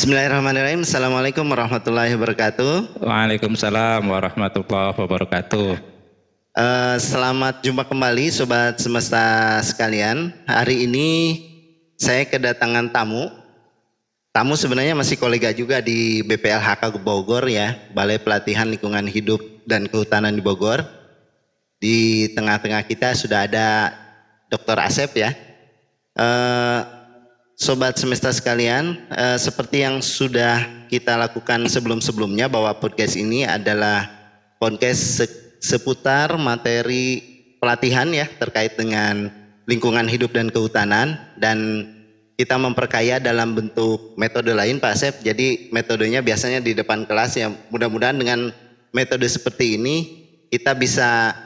Bismillahirrahmanirrahim. Assalamualaikum warahmatullahi wabarakatuh. Waalaikumsalam warahmatullahi wabarakatuh. Selamat jumpa kembali Sobat Semesta sekalian. Hari ini saya kedatangan tamu. Tamu sebenarnya masih kolega juga di BPLHK Bogor ya, Balai Pelatihan Lingkungan Hidup dan Kehutanan di Bogor. Di tengah-tengah kita sudah ada Dr. Asep ya. Sobat Semesta sekalian, seperti yang sudah kita lakukan sebelum-sebelumnya bahwa podcast ini adalah podcast seputar materi pelatihan ya terkait dengan lingkungan hidup dan kehutanan, dan kita memperkaya dalam bentuk metode lain Pak Asep. Jadi metodenya biasanya di depan kelas ya. Mudah-mudahan dengan metode seperti ini kita bisa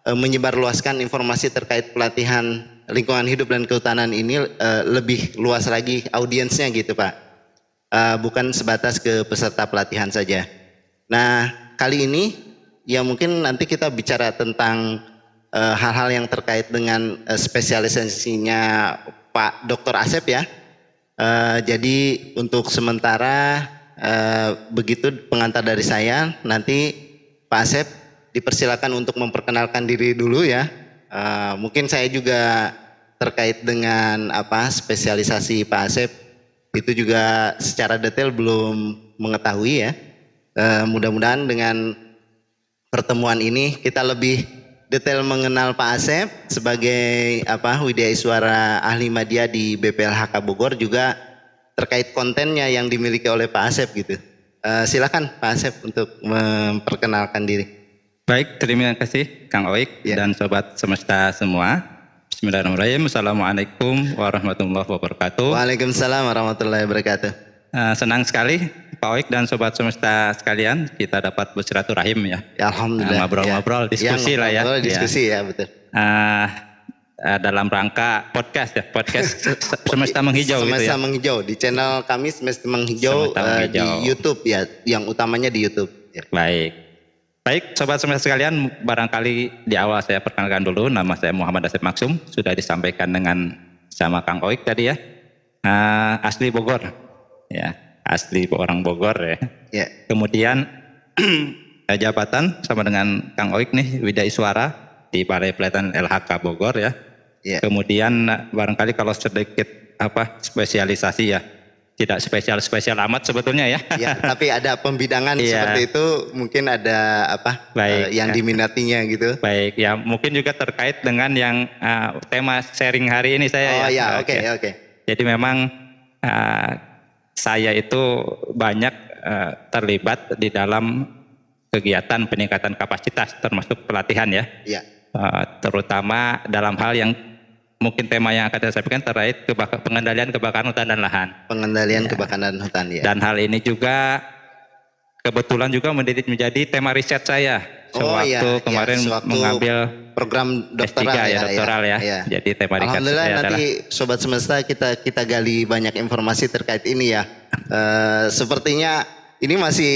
menyebarluaskan informasi terkait pelatihan lingkungan hidup dan kehutanan ini lebih luas lagi audiensnya gitu Pak. Bukan sebatas ke peserta pelatihan saja. Nah kali ini ya mungkin nanti kita bicara tentang hal-hal yang terkait dengan spesialisasinya Pak Dr. Asep ya. Jadi untuk sementara begitu pengantar dari saya. Nanti Pak Asep dipersilakan untuk memperkenalkan diri dulu ya. Mungkin saya juga terkait dengan spesialisasi Pak Asep itu juga secara detail belum mengetahui ya. Mudah-mudahan dengan pertemuan ini kita lebih detail mengenal Pak Asep sebagai Widiaswara Ahli Media di BPLHK Bogor, juga terkait kontennya yang dimiliki oleh Pak Asep gitu. Silakan Pak Asep untuk memperkenalkan diri. Baik, terima kasih Kang Oik ya. Dan Sobat Semesta semua. Bismillahirrahmanirrahim. Assalamualaikum warahmatullahi wabarakatuh. Waalaikumsalam warahmatullahi wabarakatuh. Senang sekali Pak Oik dan Sobat Semesta sekalian kita dapat bersilaturahim ya. Alhamdulillah. Ngobrol-ngobrol, diskusi lah ya. Diskusi ya betul. Dalam rangka podcast ya, podcast Semesta Menghijau. Semesta gitu ya. Menghijau di channel kami Semesta Menghijau, di YouTube ya, yang utamanya di YouTube. Ya. Baik, Sobat Semesta sekalian, barangkali di awal saya perkenalkan dulu, nama saya Muhammad Asep Maksum, sudah disampaikan dengan sama Kang Oik tadi ya, asli Bogor, ya, asli orang Bogor ya. Yeah. Kemudian jabatan sama dengan Kang Oik nih, Widiaswara di Balai Pelatihan LHK Bogor ya. Yeah. Kemudian barangkali kalau sedikit spesialisasi ya. Tidak spesial amat sebetulnya ya. Ya, tapi ada pembidangan seperti itu, mungkin ada yang diminatinya gitu. Baik, ya mungkin juga terkait dengan yang tema sharing hari ini saya ya. Oke. Jadi memang saya itu banyak terlibat di dalam kegiatan peningkatan kapasitas termasuk pelatihan ya. Iya. Terutama dalam hal yang mungkin tema yang akan saya sampaikan terkait pengendalian kebakaran hutan dan lahan. Pengendalian kebakaran hutan ya. Dan hal ini juga kebetulan juga menjadi tema riset saya. Sewaktu kemarin mengambil program doktoral doktoral ya. Jadi tema riset Alhamdulillah saya nanti Sobat Semesta kita gali banyak informasi terkait ini ya. Sepertinya ini masih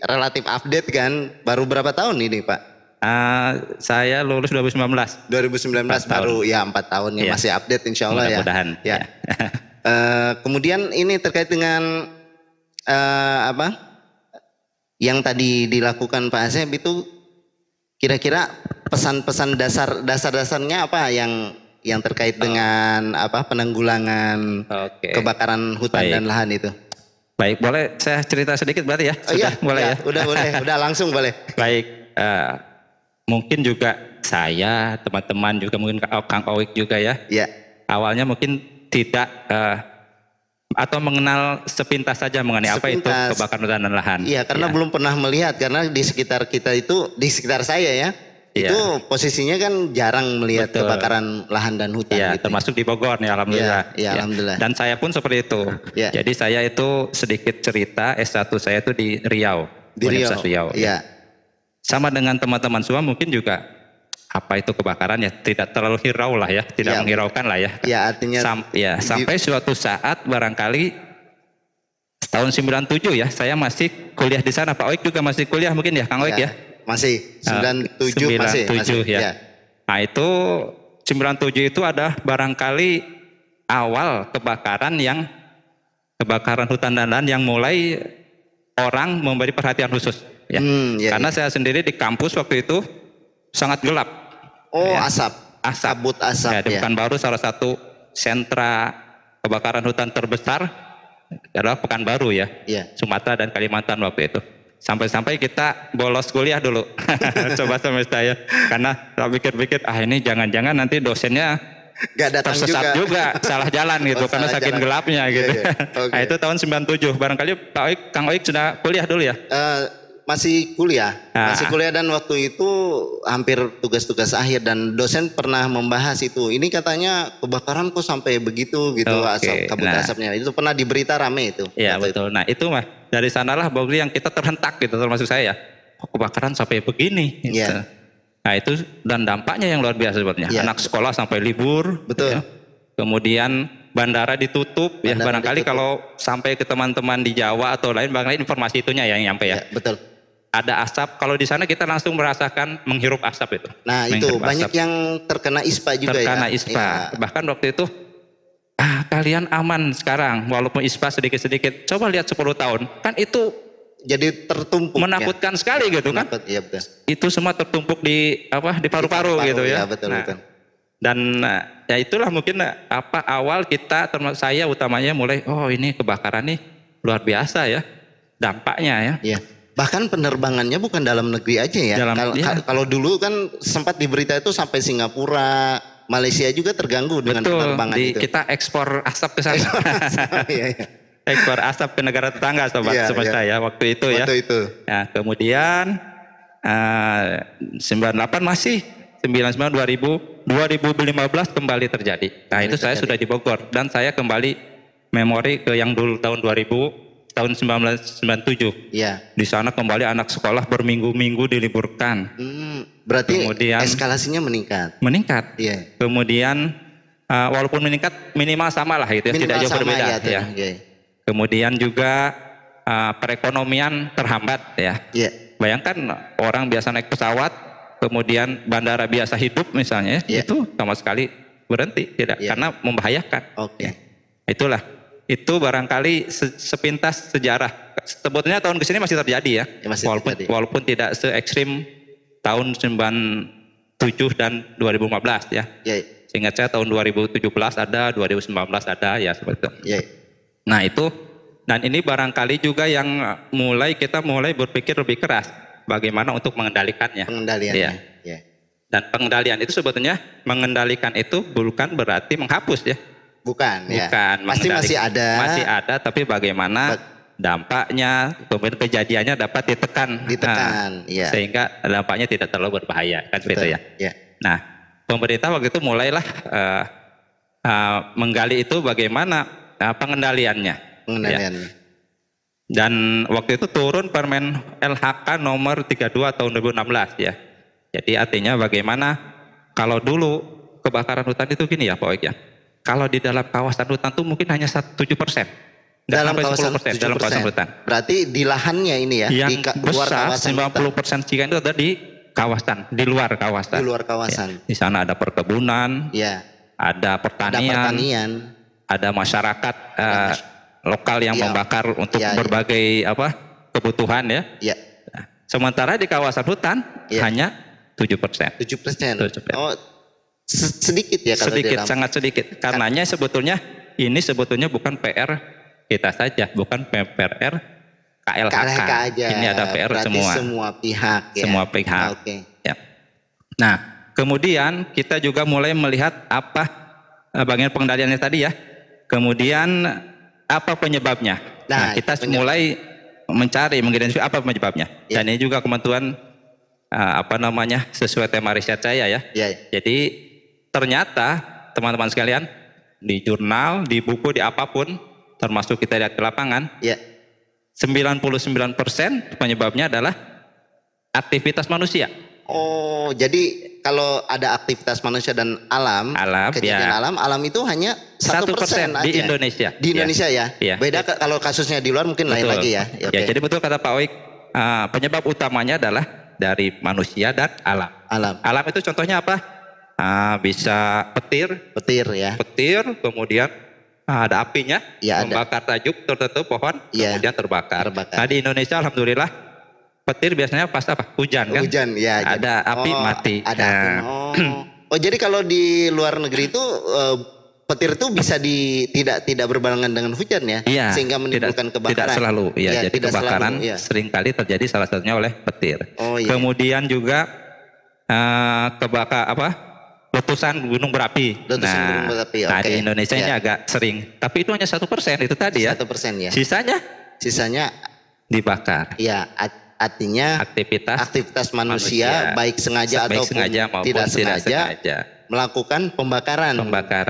relatif update kan. Baru berapa tahun ini Pak? Saya lulus 2019. 2019 baru ya 4 tahun ya, masih update insya Allah ya. Mudah-mudahan. Ya. Kemudian ini terkait dengan yang tadi dilakukan Pak Asep itu, kira-kira pesan-pesan dasarnya apa yang terkait dengan penanggulangan kebakaran hutan dan lahan itu? Baik, boleh saya cerita sedikit berarti ya? Boleh ya. Udah langsung boleh. Baik. Mungkin juga saya, teman-teman juga, mungkin Kang Oik juga ya. Iya. Awalnya mungkin tidak atau mengenal sepintas saja mengenai apa itu kebakaran hutan dan lahan. Iya, karena belum pernah melihat, karena di sekitar kita itu, di sekitar saya ya, itu posisinya kan jarang melihat kebakaran lahan dan hutan. Iya, gitu. Termasuk di Bogor nih, alhamdulillah. Iya, alhamdulillah. Dan saya pun seperti itu. Jadi saya itu sedikit cerita, S1 saya itu di Riau. Di Riau. Iya. Sama dengan teman-teman semua mungkin juga apa itu kebakaran ya tidak terlalu hirau lah ya, tidak menghiraukan lah ya. Iya, artinya sampai suatu saat barangkali tahun 97 ya, saya masih kuliah di sana. Pak Oik juga masih kuliah mungkin ya, Kang Oik ya? Masih 97 masih ya. Nah itu 97 itu ada barangkali awal kebakaran yang kebakaran hutan dan lahan yang mulai orang memberi perhatian khusus. Ya. Karena saya sendiri di kampus waktu itu sangat gelap. Asap. Kabut asap. Ya, di Pekanbaru salah satu sentra kebakaran hutan terbesar adalah Pekanbaru ya. Sumatera dan Kalimantan waktu itu. Sampai-sampai kita bolos kuliah dulu. Coba semesta ya. Karena saya pikir-pikir, ini jangan-jangan nanti dosennya tersesat juga salah jalan gitu karena saking gelapnya gitu. Nah, itu tahun 97. Barangkali Kang Oik sudah kuliah dulu ya? Masih kuliah dan waktu itu hampir tugas-tugas akhir dan dosen pernah membahas itu. Ini katanya kebakaran kok sampai begitu gitu, asap kabut asapnya. Itu pernah di berita rame itu. Iya betul. Nah itu mah dari sanalah Bogli yang kita terhentak gitu, termasuk saya. Kok kebakaran sampai begini? Gitu. Nah itu dan dampaknya yang luar biasa sebetulnya. Anak sekolah sampai libur. Betul. Ya. Kemudian bandara ditutup. Barangkali kalau sampai ke teman-teman di Jawa atau lain, barangkali informasi itunya yang nyampe ya. Betul. Ada asap, kalau di sana kita langsung merasakan menghirup asap itu. Nah itu banyak yang terkena ISPA juga terkena ISPA. Bahkan waktu itu, kalian aman sekarang walaupun ISPA sedikit-sedikit. Coba lihat 10 tahun, kan itu jadi tertumpuk. Menakutkan sekali gitu kan. Iya betul. Itu semua tertumpuk di paru-paru gitu ya. Betul, betul. Dan ya itulah mungkin awal kita, termasuk saya utamanya mulai, ini kebakaran nih luar biasa ya dampaknya ya. Iya. Bahkan penerbangannya bukan dalam negeri aja ya. Kalau dulu kan sempat di berita itu sampai Singapura, Malaysia juga terganggu dengan penerbangan itu. Kita ekspor asap ke sana. Ekspor asap ke negara tetangga sobat semesta ya waktu itu ya. Nah, kemudian 98 masih 99 2015 kembali terjadi. Nah, itu saya sudah di Bogor dan saya kembali memori ke yang dulu tahun 2000 tahun 1997. Iya. Di sana kembali anak sekolah berminggu-minggu diliburkan. Berarti kemudian eskalasinya meningkat. Meningkat. Iya. Kemudian walaupun meningkat minimal sama lah gitu ya, tidak jauh berbeda ya. Kemudian juga perekonomian terhambat ya. Iya. Bayangkan orang biasa naik pesawat, kemudian bandara biasa hidup misalnya, itu sama sekali berhenti karena membahayakan. Itulah. Itu barangkali sepintas sejarah. Sebetulnya tahun kesini masih terjadi ya. Walaupun tidak se ekstrim tahun 97 dan 2015 ya. Seingat saya tahun 2017 ada, 2019 ada ya seperti itu. Nah itu, dan ini barangkali juga yang kita mulai berpikir lebih keras bagaimana untuk mengendalikannya. Pengendaliannya. Dan pengendalian itu sebetulnya mengendalikan itu bukan berarti menghapus ya. Bukan. Pasti masih ada, tapi bagaimana dampaknya, kemudian kejadiannya dapat ditekan, sehingga dampaknya tidak terlalu berbahaya, kan gitu ya. Nah, pemerintah waktu itu mulailah menggali itu bagaimana pengendaliannya. Dan waktu itu turun Permen LHK nomor 32 tahun 2016 ya. Jadi artinya bagaimana kalau dulu kebakaran hutan itu gini ya Pak Oik ya. Kalau di dalam kawasan hutan itu mungkin hanya 7%. Dalam kawasan 10% dalam kawasan hutan. Berarti di lahannya ini ya? Yang di luar kawasan 90% sekian itu ada di kawasan, di luar kawasan. Di luar kawasan. Ya. Di sana ada perkebunan, ada pertanian, ada masyarakat lokal yang membakar untuk berbagai kebutuhan ya. Nah, sementara di kawasan hutan hanya 7%. 7%. Oh, sedikit ya kalau sangat sedikit. Karenanya sebetulnya ini bukan PR kita saja, bukan PR KLHK aja. Ini ada PR semua pihak ya. Semua pihak. Ya. Nah, kemudian kita juga mulai melihat bagian pengendaliannya tadi ya. Kemudian apa penyebabnya? Nah, kita mulai mencari mengidentifikasi apa penyebabnya. Dan ini juga kebetulan sesuai tema riset saya ya. Jadi ternyata teman-teman sekalian di jurnal, di buku, di apapun, termasuk kita lihat ke lapangan, 99% penyebabnya adalah aktivitas manusia. Oh, jadi kalau ada aktivitas manusia dan alam kejadian alam itu hanya 1% aja di Indonesia. Di Indonesia ya. Beda kalau kasusnya di luar mungkin lain lagi ya. Jadi betul kata Pak Oik, penyebab utamanya adalah dari manusia dan alam. Alam itu contohnya apa? Bisa petir, kemudian ada apinya, ya, membakar tajuk tertentu pohon, kemudian terbakar. Nah di Indonesia alhamdulillah petir biasanya pas apa? Hujan kan? Hujan, ya. Ada api mati. Ada api. Oh jadi kalau di luar negeri itu petir itu bisa tidak berbarengan dengan hujan ya, sehingga menimbulkan kebakaran. Tidak selalu, ya. Jadi kebakaran seringkali terjadi salah satunya oleh petir. Kemudian juga letusan gunung berapi. Gunung berapi. Nah di Indonesia ini agak sering, tapi itu hanya 1% itu tadi ya. 1% ya. Sisanya dibakar. Ya, artinya aktivitas manusia baik sengaja ataupun tidak sengaja melakukan pembakaran.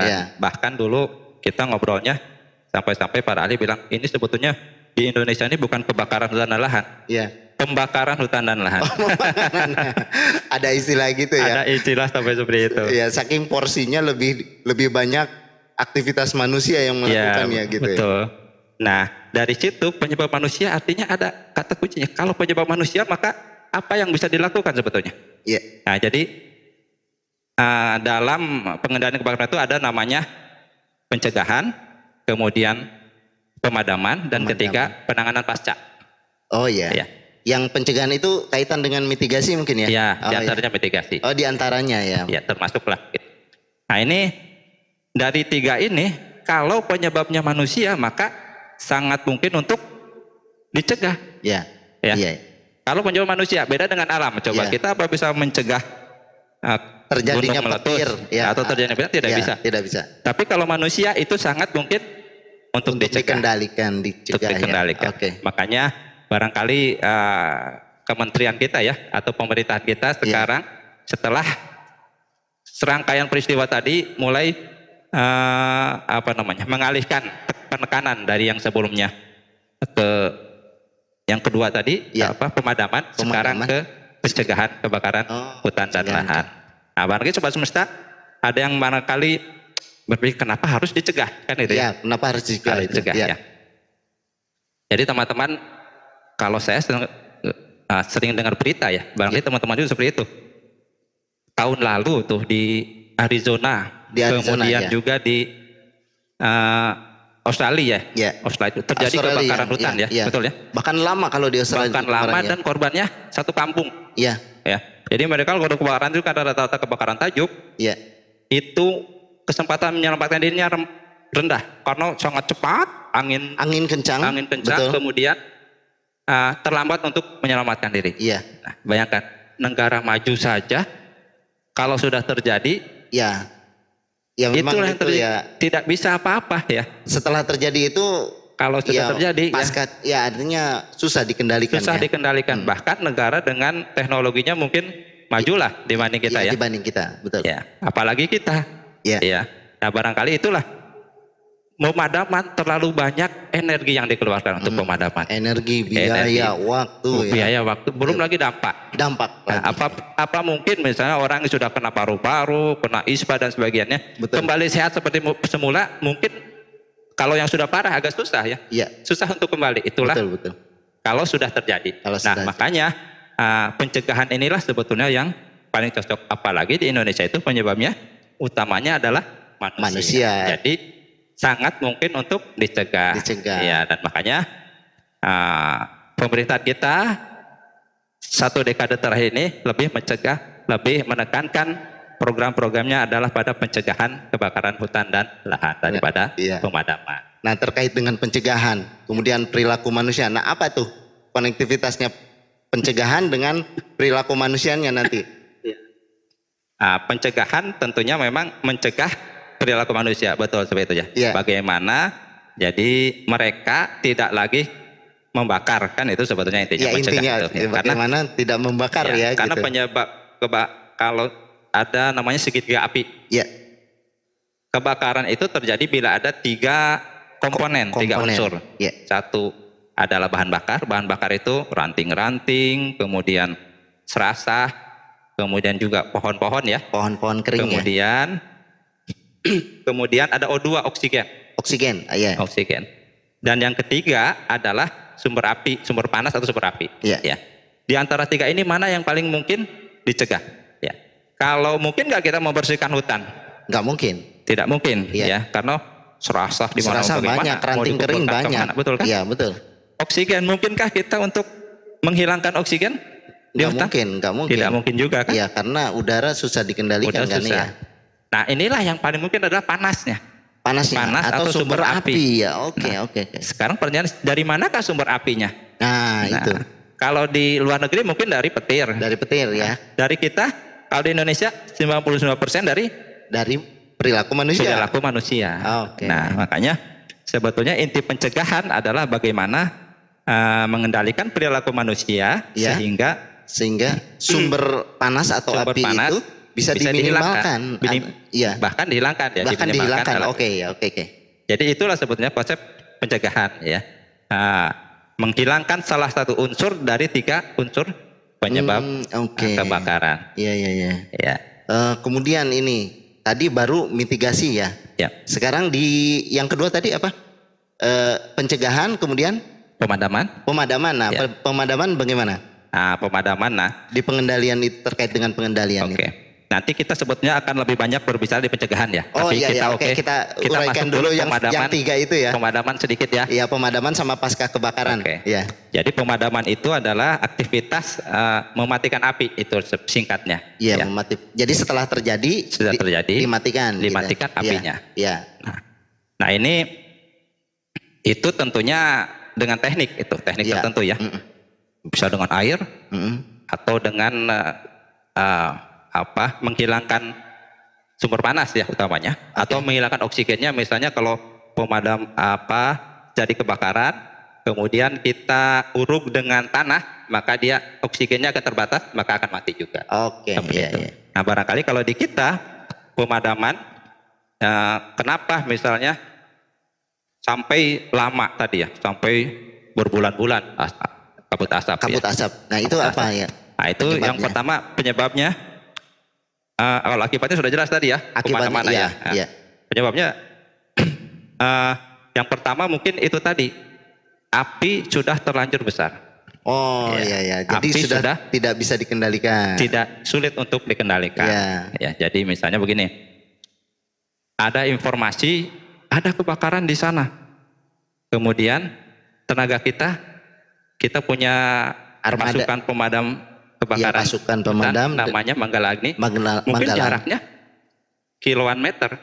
Ya. Bahkan dulu kita ngobrolnya sampai-sampai para ahli bilang ini sebetulnya di Indonesia ini bukan kebakaran hutan dan lahan. Ya. Pembakaran hutan dan lahan. Ada istilah gitu ya. Ada istilah sampai seperti itu. Ya, saking porsinya lebih banyak aktivitas manusia yang melakukannya gitu. Betul. Nah, dari situ penyebab manusia artinya ada kata kuncinya. Kalau penyebab manusia maka apa yang bisa dilakukan sebetulnya? Iya. Nah, jadi dalam pengendalian kebakaran itu ada namanya pencegahan, kemudian pemadaman, dan ketiga penanganan pasca. Oh iya. Ya. Yang pencegahan itu kaitan dengan mitigasi mungkin ya? Ya, diantaranya mitigasi. Oh diantaranya ya? Ya, termasuklah. Nah ini dari tiga ini, kalau penyebabnya manusia maka sangat mungkin untuk dicegah. Ya. Kalau penyebab manusia beda dengan alam. Coba kita apa bisa mencegah terjadinya petir atau terjadinya petir? Tidak bisa. Tapi kalau manusia itu sangat mungkin untuk dikendalikan, dicegah. Makanya barangkali kementerian kita ya atau pemerintahan kita sekarang setelah serangkaian peristiwa tadi mulai mengalihkan penekanan dari yang sebelumnya ke yang kedua tadi pemadaman, sekarang ke pencegahan kebakaran hutan dan lahan. Nah, barangkali Sobat Semesta ada yang barangkali berpikir kenapa harus dicegah kan itu ya? Kenapa harus dicegah? Ya. Jadi teman-teman, kalau saya sering dengar berita ya, barangkali teman-teman juga seperti itu. Tahun lalu tuh di Arizona, kemudian juga di Australia ya. Australia itu terjadi kebakaran hutan ya, betul ya. Bahkan lama kalau di Australia. Bahkan lama dan korbannya satu kampung. Iya. Ya. Jadi mereka kalau kebakaran itu karena rata-rata kebakaran tajuk, itu kesempatan menyelamatkan dirinya rendah karena sangat cepat, angin kencang, kemudian terlambat untuk menyelamatkan diri. Iya. Nah, bayangkan negara maju saja kalau sudah terjadi, memang itu tidak bisa apa-apa ya. Setelah terjadi itu, kalau sudah terjadi, artinya susah dikendalikan. Bahkan negara dengan teknologinya mungkin majulah dibanding kita ya. Dibanding kita, betul. Ya, apalagi kita. Ya. Nah, barangkali itulah pemadaman terlalu banyak energi yang dikeluarkan untuk pemadaman. Energi, biaya, waktu. Belum lagi dampak. Nah, apa mungkin misalnya orang yang sudah kena paru-paru, kena ispa dan sebagainya, kembali sehat seperti semula, mungkin kalau yang sudah parah agak susah ya. Susah untuk kembali. Itulah betul. Kalau sudah terjadi. Makanya pencegahan inilah sebetulnya yang paling cocok. Apalagi di Indonesia itu penyebabnya utamanya adalah manusia. Jadi sangat mungkin untuk dicegah. Ya, dan makanya pemerintah kita 1 dekade terakhir ini lebih mencegah, lebih menekankan program-programnya adalah pada pencegahan kebakaran hutan dan lahan daripada pemadaman. Nah, terkait dengan pencegahan, kemudian perilaku manusia. Nah, apa tuh konektivitasnya pencegahan dengan perilaku manusianya nanti? Pencegahan tentunya memang mencegah perilaku manusia, betul seperti itu ya. Bagaimana jadi mereka tidak lagi membakar, kan itu sebetulnya intinya mencegah itu. Bagaimana tidak membakar ya. Karena penyebab kalau ada namanya segitiga api. Kebakaran itu terjadi bila ada 3 komponen, 3 unsur. Satu adalah bahan bakar. Bahan bakar itu ranting-ranting, kemudian serasah, kemudian juga pohon-pohon ya. Pohon-pohon kering kemudian ada O2, oksigen. Oksigen. Dan yang ketiga adalah sumber api, sumber panas atau sumber api. Ya. Di antara 3 ini mana yang paling mungkin dicegah? Kalau mungkin nggak kita membersihkan hutan? Nggak mungkin. Tidak mungkin ya, karena serasa di mana banyak, ranting kering banyak. Betul kan? Iya, betul. Oksigen, mungkinkah kita untuk menghilangkan oksigen? Nggak mungkin. Tidak mungkin juga kan? Iya, karena udara susah dikendalikan kan ya. Nah, inilah yang paling mungkin adalah panasnya. Panas atau sumber api. Ya, oke. Sekarang pertanyaan, dari manakah sumber apinya? Nah, itu. Kalau di luar negeri mungkin dari petir. Dari petir ya. Dari kita, kalau di Indonesia 99% dari perilaku manusia. Perilaku manusia. Oke. Nah, makanya sebetulnya inti pencegahan adalah bagaimana mengendalikan perilaku manusia ya, sehingga sumber panas atau api itu bisa diminimalkan. Iya. Bahkan dihilangkan ya. Bahkan dihilangkan. Oke. Jadi itulah sebetulnya konsep pencegahan ya. Menghilangkan salah satu unsur dari 3 unsur penyebab kebakaran. Iya. Kemudian ini tadi baru mitigasi ya. Sekarang yang kedua tadi apa? Pencegahan, kemudian pemadaman. Nah, pemadaman bagaimana? Pemadaman. Di pengendalian itu, terkait dengan pengendalian. Oke. Nanti kita sebetulnya akan lebih banyak berbicara di pencegahan ya. Oh iya, kita uraikan dulu yang 3 itu ya. Pemadaman sedikit ya. Iya, pemadaman sama pasca kebakaran. Ya. Jadi pemadaman itu adalah aktivitas mematikan api, itu singkatnya. Iya, jadi setelah terjadi dimatikan apinya. Iya. Nah, ini itu tentunya dengan teknik tertentu ya. Bisa dengan air atau dengan menghilangkan sumber panas ya utamanya, atau menghilangkan oksigennya. Misalnya kalau pemadam jadi kebakaran, kemudian kita uruk dengan tanah, maka dia oksigennya akan terbatas, maka akan mati juga. Iya. Nah, barangkali kalau di kita pemadaman, kenapa misalnya sampai lama tadi ya, sampai berbulan-bulan kabut asap. Nah, itu apa ya? Nah, itu yang pertama penyebabnya. Kalau akibatnya sudah jelas tadi ya, pemadaman ya. Penyebabnya yang pertama mungkin itu tadi, api sudah terlanjur besar. Iya. Jadi sudah tidak bisa dikendalikan. Sulit untuk dikendalikan. Ya, jadi misalnya begini, ada informasi ada kebakaran di sana, kemudian tenaga kita punya pasukan pemadam kebakaran, pasukan pemadam namanya Manggala Agni. Mungkin jaraknya kiloan meter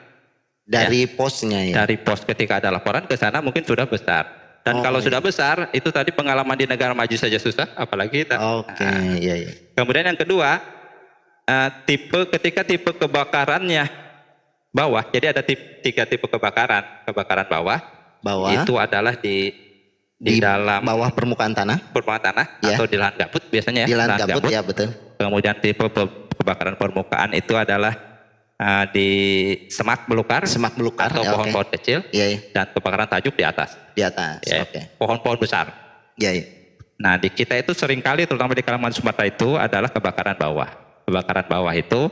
dari posnya ya. Dari pos, ketika ada laporan ke sana mungkin sudah besar. Dan kalau sudah besar, itu tadi pengalaman di negara maju saja susah, apalagi kita. Iya. Kemudian yang kedua, ketika tipe kebakarannya bawah. Jadi ada 3 tipe kebakaran. Kebakaran bawah. Itu adalah di dalam bawah permukaan tanah atau di lahan gambut biasanya ya. Di lahan gambut ya, betul. Kemudian tipe kebakaran permukaan itu adalah di semak belukar atau pohon-pohon kecil. Dan kebakaran tajuk di atas. Pohon-pohon besar. Nah, di kita itu seringkali, terutama di Kalimantan Sumatera itu adalah kebakaran bawah. Kebakaran bawah itu,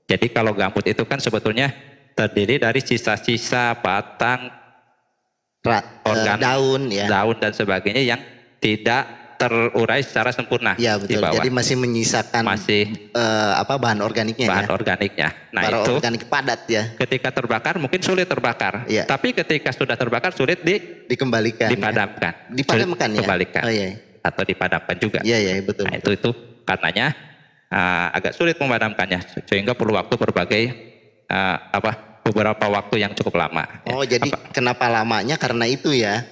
jadi kalau gambut itu kan sebetulnya terdiri dari sisa-sisa batang, organ, daun dan sebagainya yang tidak terurai secara sempurna. Iya, betul. Jadi masih menyisakan bahan organiknya. Nah, itu organik padat ya. Ketika terbakar mungkin sulit terbakar. Tapi ketika sudah terbakar sulit dipadamkan. Kembalikan. Atau dipadamkan juga. Iya, betul. Nah, itu karenanya agak sulit memadamkannya, sehingga perlu waktu beberapa waktu yang cukup lama. Jadi kenapa lamanya? Karena itu ya.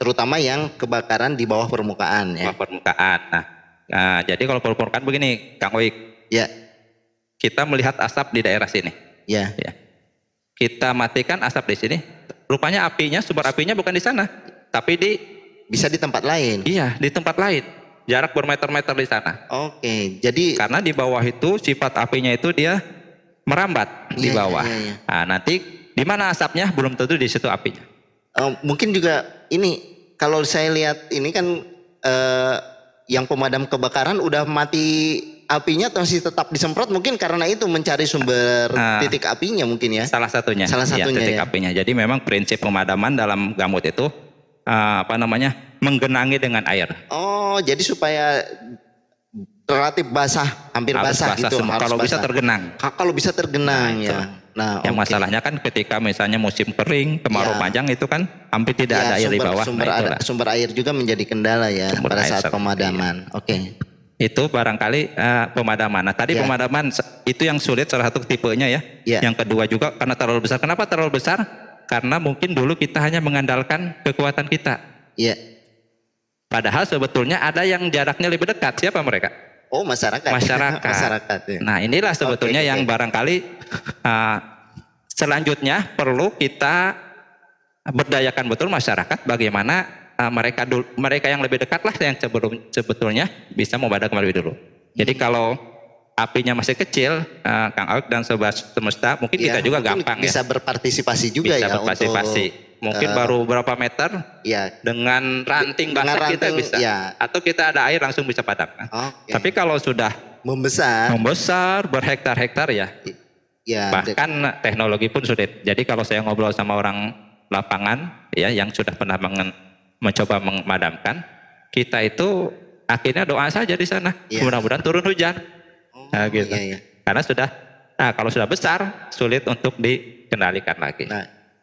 Terutama yang kebakaran di bawah permukaan ya. Bawah permukaan. Nah, jadi kalau permukaan begini, Kang Oik. Kita melihat asap di daerah sini. Kita matikan asap di sini. Rupanya sumber apinya bukan di sana, tapi bisa di tempat lain. Iya, di tempat lain. Jarak bermeter-meter di sana. Jadi karena di bawah itu sifat apinya itu dia merambat di bawah. Nah, nanti di mana asapnya belum tentu di situ apinya. Mungkin juga ini kalau saya lihat ini kan yang pemadam kebakaran udah mati apinya masih tetap disemprot, mungkin karena itu mencari sumber titik apinya mungkin ya. Salah satunya titik apinya. Jadi memang prinsip pemadaman dalam gambut itu menggenangi dengan air. Jadi supaya relatif basah, hampir basah gitu. Kalau bisa tergenang. Kalau bisa tergenang ya. Nah, yang masalahnya kan ketika misalnya musim kering, kemarau panjang itu kan hampir tidak ada air di bawah. Sumber air juga menjadi kendala ya pada saat pemadaman. Oke. Itu barangkali pemadaman. Nah tadi pemadaman itu yang sulit salah satu tipenya ya. Yang kedua juga karena terlalu besar. Kenapa terlalu besar? Karena mungkin dulu kita hanya mengandalkan kekuatan kita. Iya. Padahal sebetulnya ada yang jaraknya lebih dekat. Siapa mereka? Oh, masyarakat. Masyarakat. Ya. Nah inilah sebetulnya yang barangkali selanjutnya perlu kita berdayakan betul masyarakat bagaimana mereka yang lebih dekat lah yang sebetulnya bisa memadamkan lebih dulu. Jadi kalau apinya masih kecil, Kang Auk dan Sobat Semesta mungkin kita juga gampang bisa berpartisipasi juga bisa berpartisipasi. Mungkin baru berapa meter dengan ranting basah kita bisa atau kita ada air langsung bisa padamkan. Tapi kalau sudah membesar berhektar-hektar bahkan teknologi pun sulit. Jadi kalau saya ngobrol sama orang lapangan yang sudah pernah mencoba memadamkan, kita itu akhirnya doa saja di sana. Mudah-mudahan turun hujan. Gitu. Karena kalau sudah besar sulit untuk dikendalikan lagi.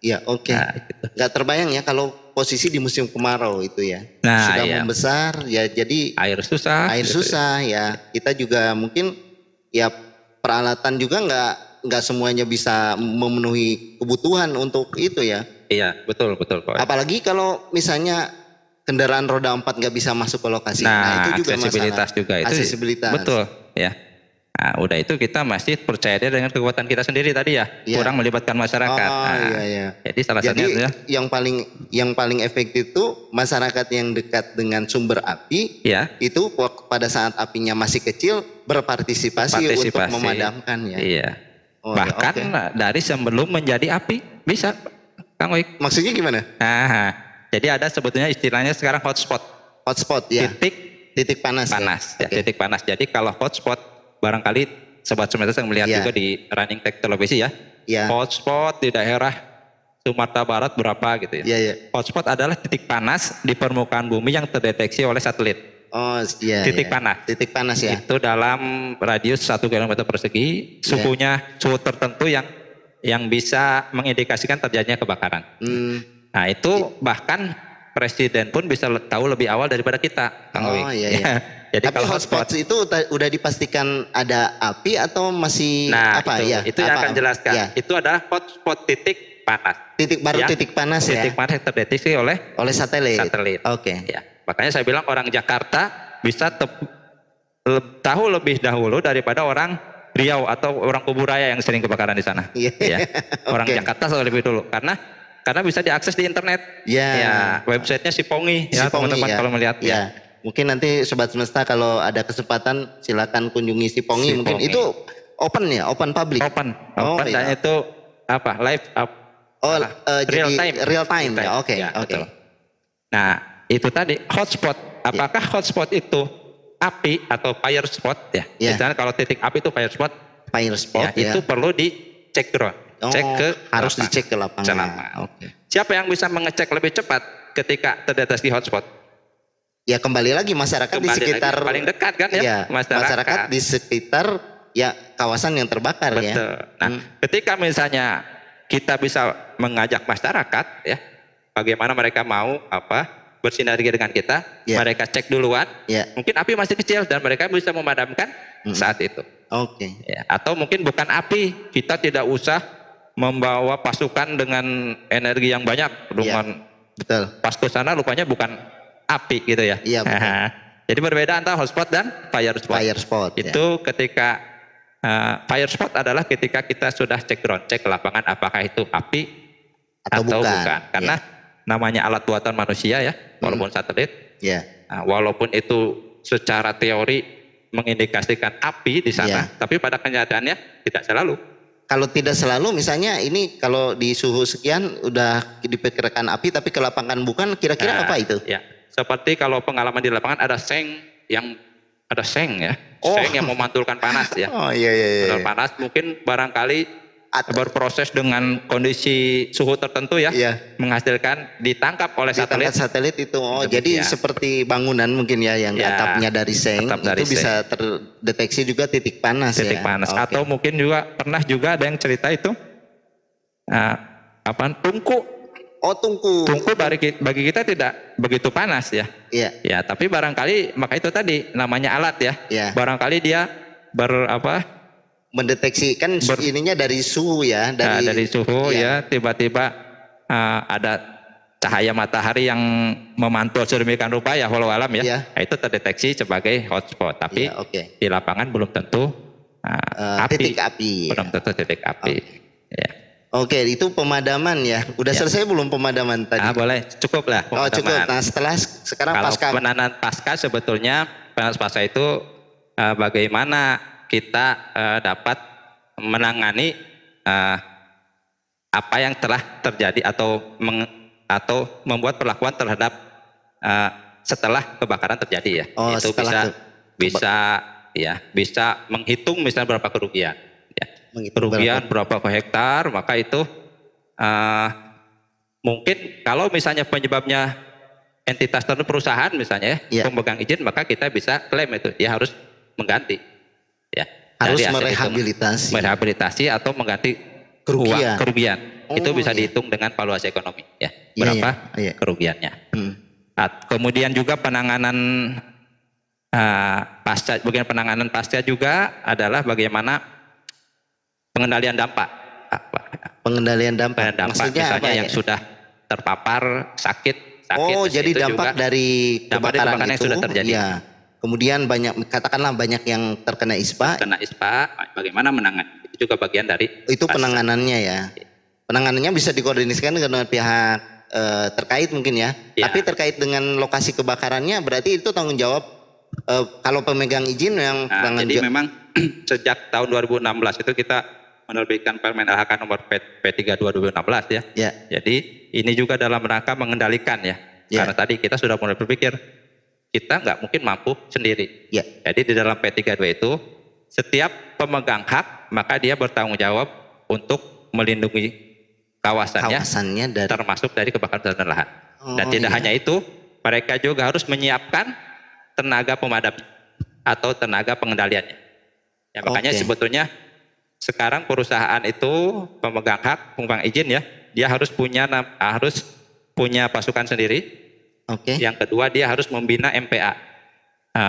Gitu. Nggak terbayang ya kalau posisi di musim kemarau itu ya. Sudah membesar ya, jadi air susah ya. Kita juga mungkin ya peralatan juga nggak semuanya bisa memenuhi kebutuhan untuk itu ya. Iya, betul Pak. Apalagi kalau misalnya kendaraan roda 4 nggak bisa masuk ke lokasi. Nah itu juga aksesibilitas masalah. Juga itu. Aksesibilitas. Betul ya. Nah, udah itu kita masih percaya dengan kekuatan kita sendiri tadi kurang melibatkan masyarakat. Jadi salah satunya yang paling efektif itu masyarakat yang dekat dengan sumber api. Itu pada saat apinya masih kecil berpartisipasi untuk memadamkan ya. Bahkan dari sebelum menjadi api bisa, Kang Oik. Maksudnya gimana? Jadi ada sebetulnya istilahnya sekarang hotspot. Hotspot ya. Titik panas. Titik panas. Jadi kalau hotspot barangkali Sobat Semesta yang melihat juga di Running Tech televisi hotspot di daerah Sumatera Barat berapa gitu ya. Hotspot adalah titik panas di permukaan bumi yang terdeteksi oleh satelit. Titik panas ya. Itu dalam radius 1 km persegi, suhu tertentu yang bisa mengindikasikan terjadinya kebakaran. Nah itu bahkan presiden pun bisa tahu lebih awal daripada kita, Kang Owi. Jadi tapi hotspot itu udah dipastikan ada api atau masih Itu yang akan jelaskan. Itu adalah hotspot titik panas. Titik panas ya. Titik panas yang terdeteksi oleh satelit. Oke. Makanya saya bilang orang Jakarta bisa tahu lebih dahulu daripada orang Riau atau orang Kuburaya yang sering kebakaran di sana. Orang Jakarta selalu lebih dulu karena bisa diakses di internet. Websitenya Sipongi teman-teman kalau melihat. Mungkin nanti Sobat Semesta kalau ada kesempatan silakan kunjungi Sipongi. Mungkin itu open ya, open public. Open dan itu live real time. Oke. Nah, itu tadi hotspot. Apakah hotspot itu api atau fire spot ya? Misalnya kalau titik api itu fire spot. Itu perlu dicek drone. Harus dicek ke lapangan. Siapa yang bisa mengecek lebih cepat ketika terdeteksi hotspot? Ya kembali lagi masyarakat di sekitar paling dekat kan ya, masyarakat di sekitar kawasan yang terbakar. Nah, ketika misalnya kita bisa mengajak masyarakat bagaimana mereka mau bersinergi dengan kita, mereka cek duluan, mungkin api masih kecil dan mereka bisa memadamkan saat itu. Atau mungkin bukan api, kita tidak usah membawa pasukan dengan energi yang banyak dengan pas ke sana rupanya bukan api gitu ya. Jadi berbeda antara hotspot dan fire spot. Itu ketika fire spot adalah ketika kita sudah cek drone, cek ke lapangan apakah itu api atau bukan. Karena namanya alat buatan manusia walaupun satelit. Walaupun itu secara teori mengindikasikan api di sana, tapi pada kenyataannya tidak selalu. Kalau tidak selalu, misalnya ini kalau di suhu sekian udah diperkirakan api, tapi ke lapangan bukan, kira-kira apa itu? Seperti kalau pengalaman di lapangan ada seng yang seng yang memantulkan panas Panas mungkin barangkali berproses dengan kondisi suhu tertentu ya, menghasilkan ditangkap oleh satelit itu. Oh, jadi seperti bangunan mungkin ya yang atapnya dari seng itu bisa terdeteksi juga titik panas. Titik panas. Atau mungkin juga pernah juga ada yang cerita itu tungku. Oh, tungku. Tungku bagi kita tidak begitu panas ya. Iya. Ya, tapi barangkali maka itu tadi namanya alat ya. Barangkali dia mendeteksi kan ininya dari suhu ya, dari suhu ya, tiba-tiba ada cahaya matahari yang memantul sedemikian rupa ya, walau alam ya, itu terdeteksi sebagai hotspot. Tapi di lapangan belum tentu titik api, belum tentu titik api. Ya. Oke, itu pemadaman ya. Udah selesai belum pemadaman tadi? Boleh, cukup lah pemadaman. Oh, cukup. Nah, sekarang pasca. Kalau penanganan pasca sebetulnya pasca itu bagaimana kita dapat menangani apa yang telah terjadi atau membuat perlakuan terhadap setelah kebakaran terjadi ya. Itu bisa menghitung misalnya berapa kerugian. Ya. Kerugian berapa hektar, maka itu mungkin kalau misalnya penyebabnya entitas tertentu perusahaan misalnya pemegang izin, maka kita bisa klaim itu dia harus mengganti. Ya, harus merehabilitasi atau mengganti kerugian. Itu bisa dihitung dengan valuasi ekonomi ya, berapa kerugiannya. Kemudian juga penanganan bagian penanganan pasca juga adalah bagaimana pengendalian dampak. Pengendalian dampak maksudnya misalnya yang sudah terpapar sakit. Jadi dampak dari kebakaran yang sudah terjadi. Ya. Kemudian katakanlah banyak yang terkena ISPA. Bagaimana menangani? Itu juga bagian dari itu penanganannya ya. Penanganannya bisa dikoordinasikan dengan pihak terkait mungkin ya. Tapi terkait dengan lokasi kebakarannya berarti itu tanggung jawab kalau pemegang izin yang jadi memang sejak tahun 2016 itu kita menerbitkan Permen LHK nomor P32 2016 ya. Jadi ini juga dalam rangka mengendalikan ya. Karena tadi kita sudah mulai berpikir kita nggak mungkin mampu sendiri. Jadi di dalam P32 itu setiap pemegang hak maka dia bertanggung jawab untuk melindungi kawasannya termasuk dari kebakaran dan lahan. Dan tidak hanya itu, mereka juga harus menyiapkan tenaga pemadam atau tenaga pengendaliannya. Ya, makanya sebetulnya sekarang perusahaan itu pemegang hak, pemegang izin ya, dia harus punya pasukan sendiri. Yang kedua dia harus membina MPA,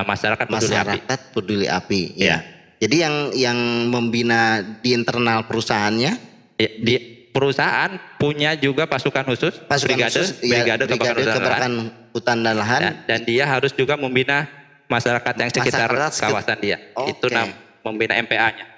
masyarakat peduli api. Ya. Jadi yang membina di internal perusahaannya, di perusahaan punya juga pasukan khusus, brigade kebakaran hutan dan lahan, dan dia harus juga membina masyarakat yang sekitar kawasan dia. Itu membina MPA-nya.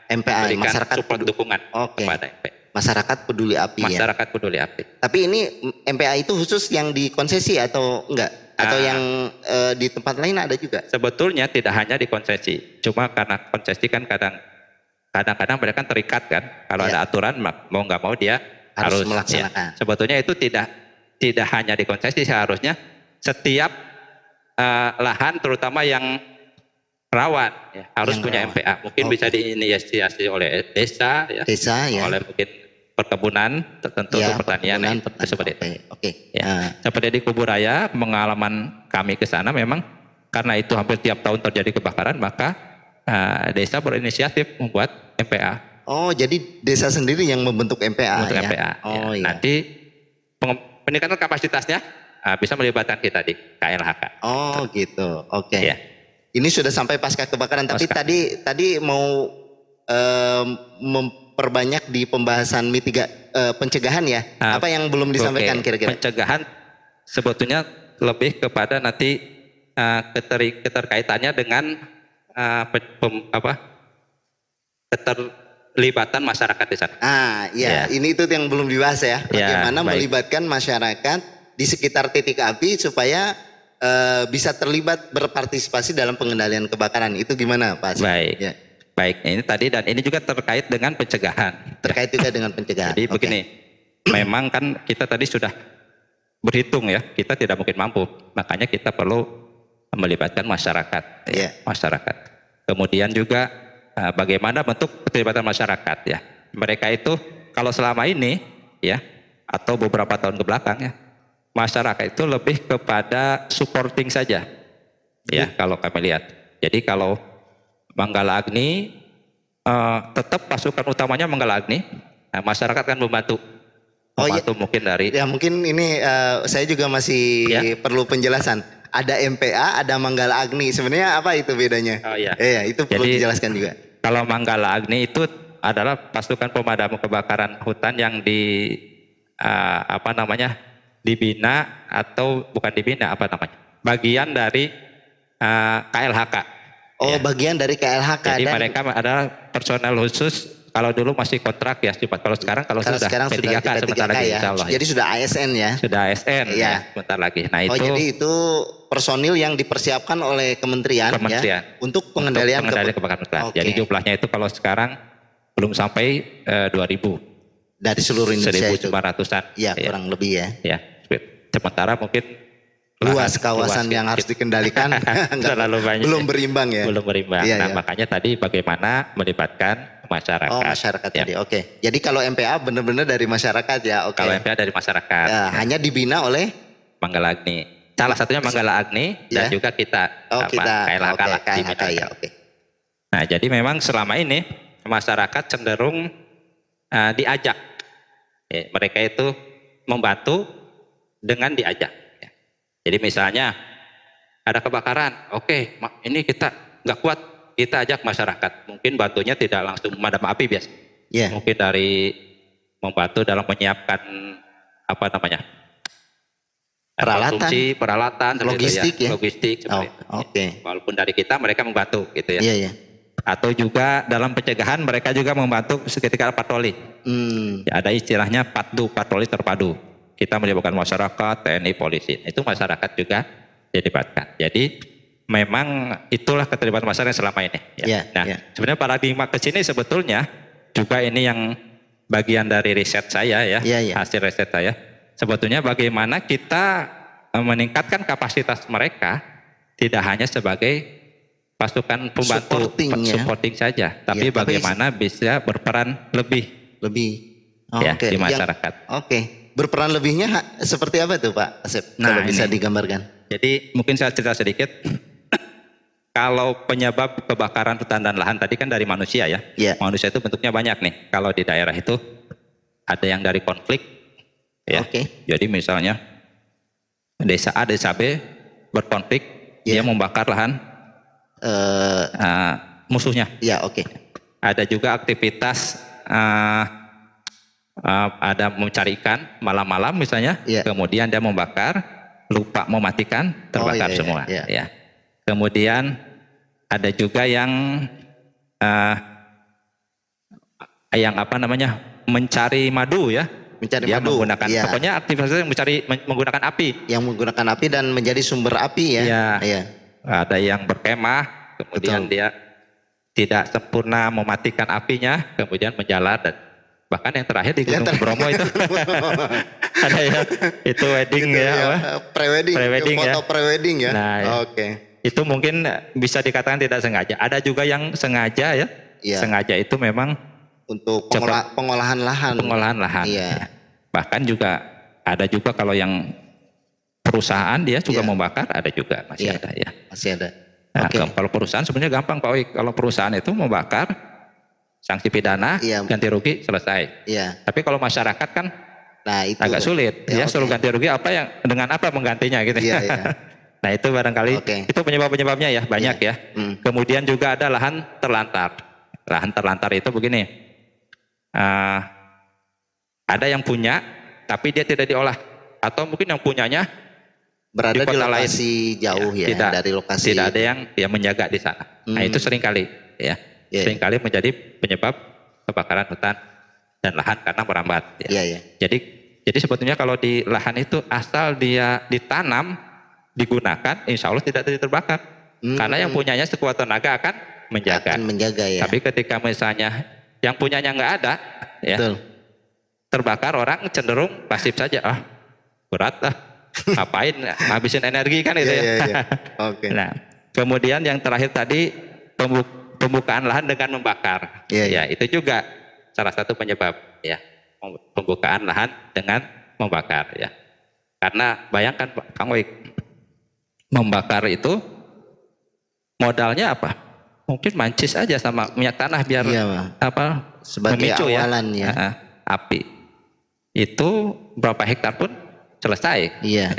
Masyarakat support dukungan kepada MPA. Masyarakat peduli api. Masyarakat peduli api. Tapi ini MPA itu khusus yang dikonsesi atau enggak? Atau yang di tempat lain ada juga? Sebetulnya tidak hanya dikonsesi. Cuma karena konsesi kan kadang-kadang mereka terikat kan. Kalau ada aturan mau nggak mau dia harus melaksanakan. Sebetulnya itu tidak hanya dikonsesi, seharusnya setiap lahan terutama yang rawan harus punya MPA. Mungkin bisa diinisiasi oleh desa oleh mungkin perkebunan tertentu, pertanian seperti itu. Seperti di Kuburaya, pengalaman kami ke sana memang karena itu hampir tiap tahun terjadi kebakaran, maka desa berinisiatif membuat MPA. Oh, jadi desa sendiri yang membentuk MPA. Nanti peningkatan kapasitasnya bisa melibatkan kita di KLHK. Oh, gitu. Ini sudah sampai pasca kebakaran, tapi tadi mau memperbanyak di pembahasan pencegahan ya. Apa yang belum disampaikan kira-kira? Pencegahan sebetulnya lebih kepada nanti keterkaitannya dengan keterlibatan masyarakat di sana. Ini itu yang belum dibahas ya. Bagaimana melibatkan masyarakat di sekitar titik api supaya bisa terlibat berpartisipasi dalam pengendalian kebakaran. Itu gimana Pak? Baik, ini tadi dan ini juga terkait dengan pencegahan. Terkait juga dengan pencegahan. Jadi begini, memang kan kita tadi sudah berhitung ya, kita tidak mungkin mampu. Makanya kita perlu melibatkan masyarakat. Masyarakat. Kemudian juga bagaimana bentuk keterlibatan masyarakat ya. mereka itu kalau selama ini ya atau beberapa tahun ke belakang ya, masyarakat itu lebih kepada supporting saja. Ya, kalau kami lihat. Jadi kalau Manggala Agni tetap pasukan utamanya Manggala Agni, nah, masyarakat kan membantu. Membantu mungkin dari. Ya mungkin ini saya juga masih perlu penjelasan. Ada MPA, ada Manggala Agni. Sebenarnya apa itu bedanya? Oh iya. Iya, itu perlu dijelaskan juga. Kalau Manggala Agni itu adalah pasukan pemadam kebakaran hutan yang dibina atau bukan dibina bagian dari KLHK. Oh, bagian dari KLHK. Jadi mereka adalah personel khusus. Kalau dulu masih kontrak ya, kalau sekarang sudah P3K sebentar lagi ya. insya Allah. Jadi sudah ASN ya. Sudah ASN ya, sebentar lagi. Nah, jadi itu personil yang dipersiapkan oleh kementerian. Ya, untuk pengendalian kebakaran hutan. Jadi jumlahnya itu kalau sekarang belum sampai 2.000 dari seluruh Indonesia. 1.900-an. Ya, kurang lebih ya. Ya, sementara mungkin luas kawasan yang harus dikendalikan terlalu banyak. Belum berimbang ya. Belum berimbang. Makanya tadi bagaimana melibatkan masyarakat. Oh, masyarakat tadi. Oke. Jadi kalau MPA benar-benar dari masyarakat ya. Oke. Kalau MPA dari masyarakat. Ya, hanya dibina oleh Manggala Agni. Salah satunya Manggala Agni dan juga kita. KLHK ya. Oke. Nah, jadi memang selama ini masyarakat cenderung diajak. Ya, mereka itu membantu dengan diajak. Ya. Jadi misalnya ada kebakaran, oke, ini kita nggak kuat, kita ajak masyarakat. Mungkin bantunya tidak langsung memadam api biasa. Mungkin dari membantu dalam menyiapkan peralatan, logistik ya. Logistik. Oke. Walaupun dari kita mereka membantu gitu ya. Iya. Atau juga dalam pencegahan mereka juga membantu ketika patroli. Ya, ada istilahnya patroli terpadu. Kita melibatkan masyarakat, TNI, polisi. Itu masyarakat juga dilibatkan. Jadi memang itulah keterlibatan masyarakat selama ini. Ya. Sebenarnya paradigma ke sini sebetulnya juga ini yang bagian dari riset saya ya, hasil riset saya. Sebetulnya bagaimana kita meningkatkan kapasitas mereka tidak hanya sebagai pasukan pembantu supporting saja, tapi bagaimana bisa berperan lebih di masyarakat. Berperan lebihnya seperti apa tuh Pak Asep? Kalau bisa digambarkan. Jadi mungkin saya cerita sedikit. Kalau penyebab kebakaran hutan dan lahan tadi kan dari manusia ya. Manusia itu bentuknya banyak nih. Kalau di daerah itu ada yang dari konflik. Ya. Jadi misalnya desa A, desa B berkonflik, dia membakar lahan musuhnya. Ada juga aktivitas ada mencari ikan malam-malam misalnya, kemudian dia membakar, lupa mematikan, terbakar semua. Ya. Kemudian ada juga yang mencari madu ya. Dia menggunakan pokoknya aktivitas yang menggunakan api. Yang menggunakan api dan menjadi sumber api ya. Ada yang berkemah, kemudian dia tidak sempurna mematikan apinya, kemudian menjalar dan bahkan yang terakhir di Gunung Bromo itu ada ya, itu wedding pre-wedding foto pre-wedding ya. Nah, itu mungkin bisa dikatakan tidak sengaja. Ada juga yang sengaja ya. Sengaja itu memang untuk pengolahan lahan. Ya. Bahkan juga ada juga kalau yang perusahaan dia juga membakar, ada juga masih ada ya. Masih ada. Nah, kalau perusahaan sebenarnya gampang Pak Oi. Kalau perusahaan itu membakar, sanksi pidana, ganti rugi, selesai. Tapi kalau masyarakat kan itu agak sulit. Suruh ganti rugi dengan apa menggantinya gitu. Nah itu barangkali itu penyebabnya ya banyak ya. Kemudian juga ada lahan terlantar. Lahan terlantar itu begini. Ada yang punya tapi dia tidak diolah, atau mungkin yang punyanya berada di kota lokasi lain jauh dari lokasi. Tidak ada yang menjaga di sana. Nah itu seringkali ya. Seringkali menjadi penyebab kebakaran hutan dan lahan karena merambat. Jadi sebetulnya kalau di lahan itu asal dia ditanam, digunakan, insya Allah tidak terbakar. Karena yang punyanya sekuat tenaga akan menjaga. Tapi ketika misalnya yang punyanya nggak ada, terbakar, orang cenderung pasif saja. Berat lah, ngapain habisin energi kan itu ya. Nah, kemudian yang terakhir tadi pembukaan lahan dengan membakar. Ya, itu juga salah satu penyebab ya pembukaan lahan dengan membakar ya. Karena bayangkan Pak Kang Oik, membakar itu modalnya apa? Mungkin mancis aja sama minyak tanah biar apa sebagai memicu awalan ya, api. Itu berapa hektar pun selesai. Iya.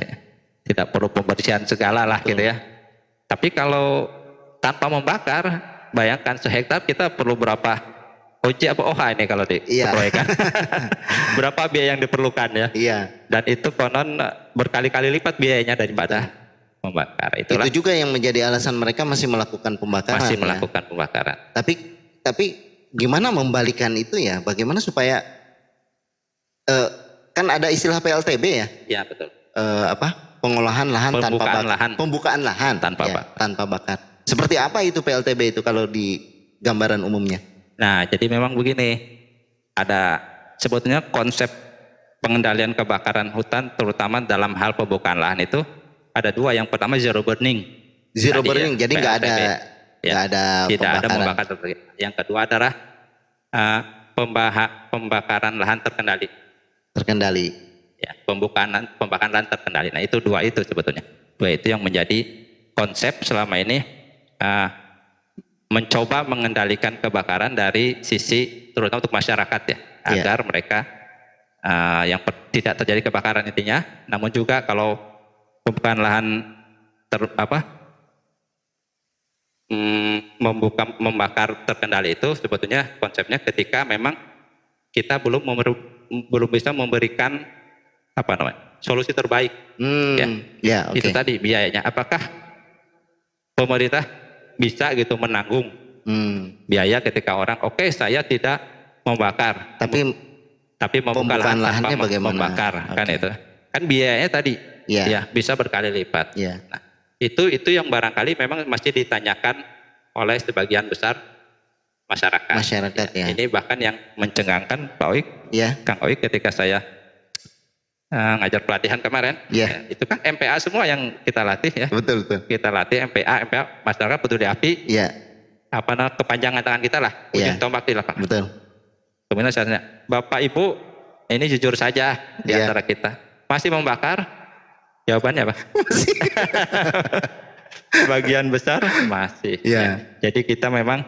Tidak perlu pembersihan segala lah gitu ya. Tapi kalau tanpa membakar, bayangkan sehektar kita perlu berapa OJ apa OH ini kalau di proyekkan. Berapa biaya yang diperlukan ya. Iya. Dan itu konon berkali-kali lipat biayanya daripada membakar. Itulah. Itu juga yang menjadi alasan mereka masih melakukan pembakaran. Masih melakukan pembakaran. Tapi gimana membalikan itu ya? Bagaimana supaya kan ada istilah PLTB ya? Iya betul. Pengolahan lahan pembukaan lahan tanpa bakar. Seperti apa itu PLTB itu kalau di gambaran umumnya? Nah, jadi memang begini. Ada sebetulnya konsep pengendalian kebakaran hutan terutama dalam hal pembukaan lahan itu ada dua. Yang pertama zero burning. Zero burning, jadi nggak ada tidak ada membakar. Yang kedua adalah pembakaran lahan terkendali. Ya, pembakaran lahan terkendali. Nah, itu dua itu sebetulnya. Dua itu yang menjadi konsep selama ini mencoba mengendalikan kebakaran dari sisi terutama untuk masyarakat ya, agar mereka yang tidak terjadi kebakaran intinya. Namun juga kalau pembukaan lahan membakar terkendali itu sebetulnya konsepnya ketika memang kita belum bisa memberikan solusi terbaik. Itu tadi biayanya. Apakah pemerintah bisa gitu menanggung biaya ketika orang saya tidak membakar, tapi membuka lahan tanpa membakar, kan itu kan biayanya tadi bisa berkali lipat. Nah, itu yang barangkali memang masih ditanyakan oleh sebagian besar masyarakat ya. Ini bahkan yang mencengangkan Pak Oik, Kang Oik ketika saya ngajar pelatihan kemarin, itu kan MPA semua yang kita latih ya. Betul. Kita latih MPA masyarakat peduli api. Kepanjangan tangan kita lah, ujung tombak di lapangan. Betul. Kemudian saya tanya, Bapak Ibu, ini jujur saja di antara kita, masih membakar? Jawabannya apa? Masih. Sebagian besar masih. Jadi kita memang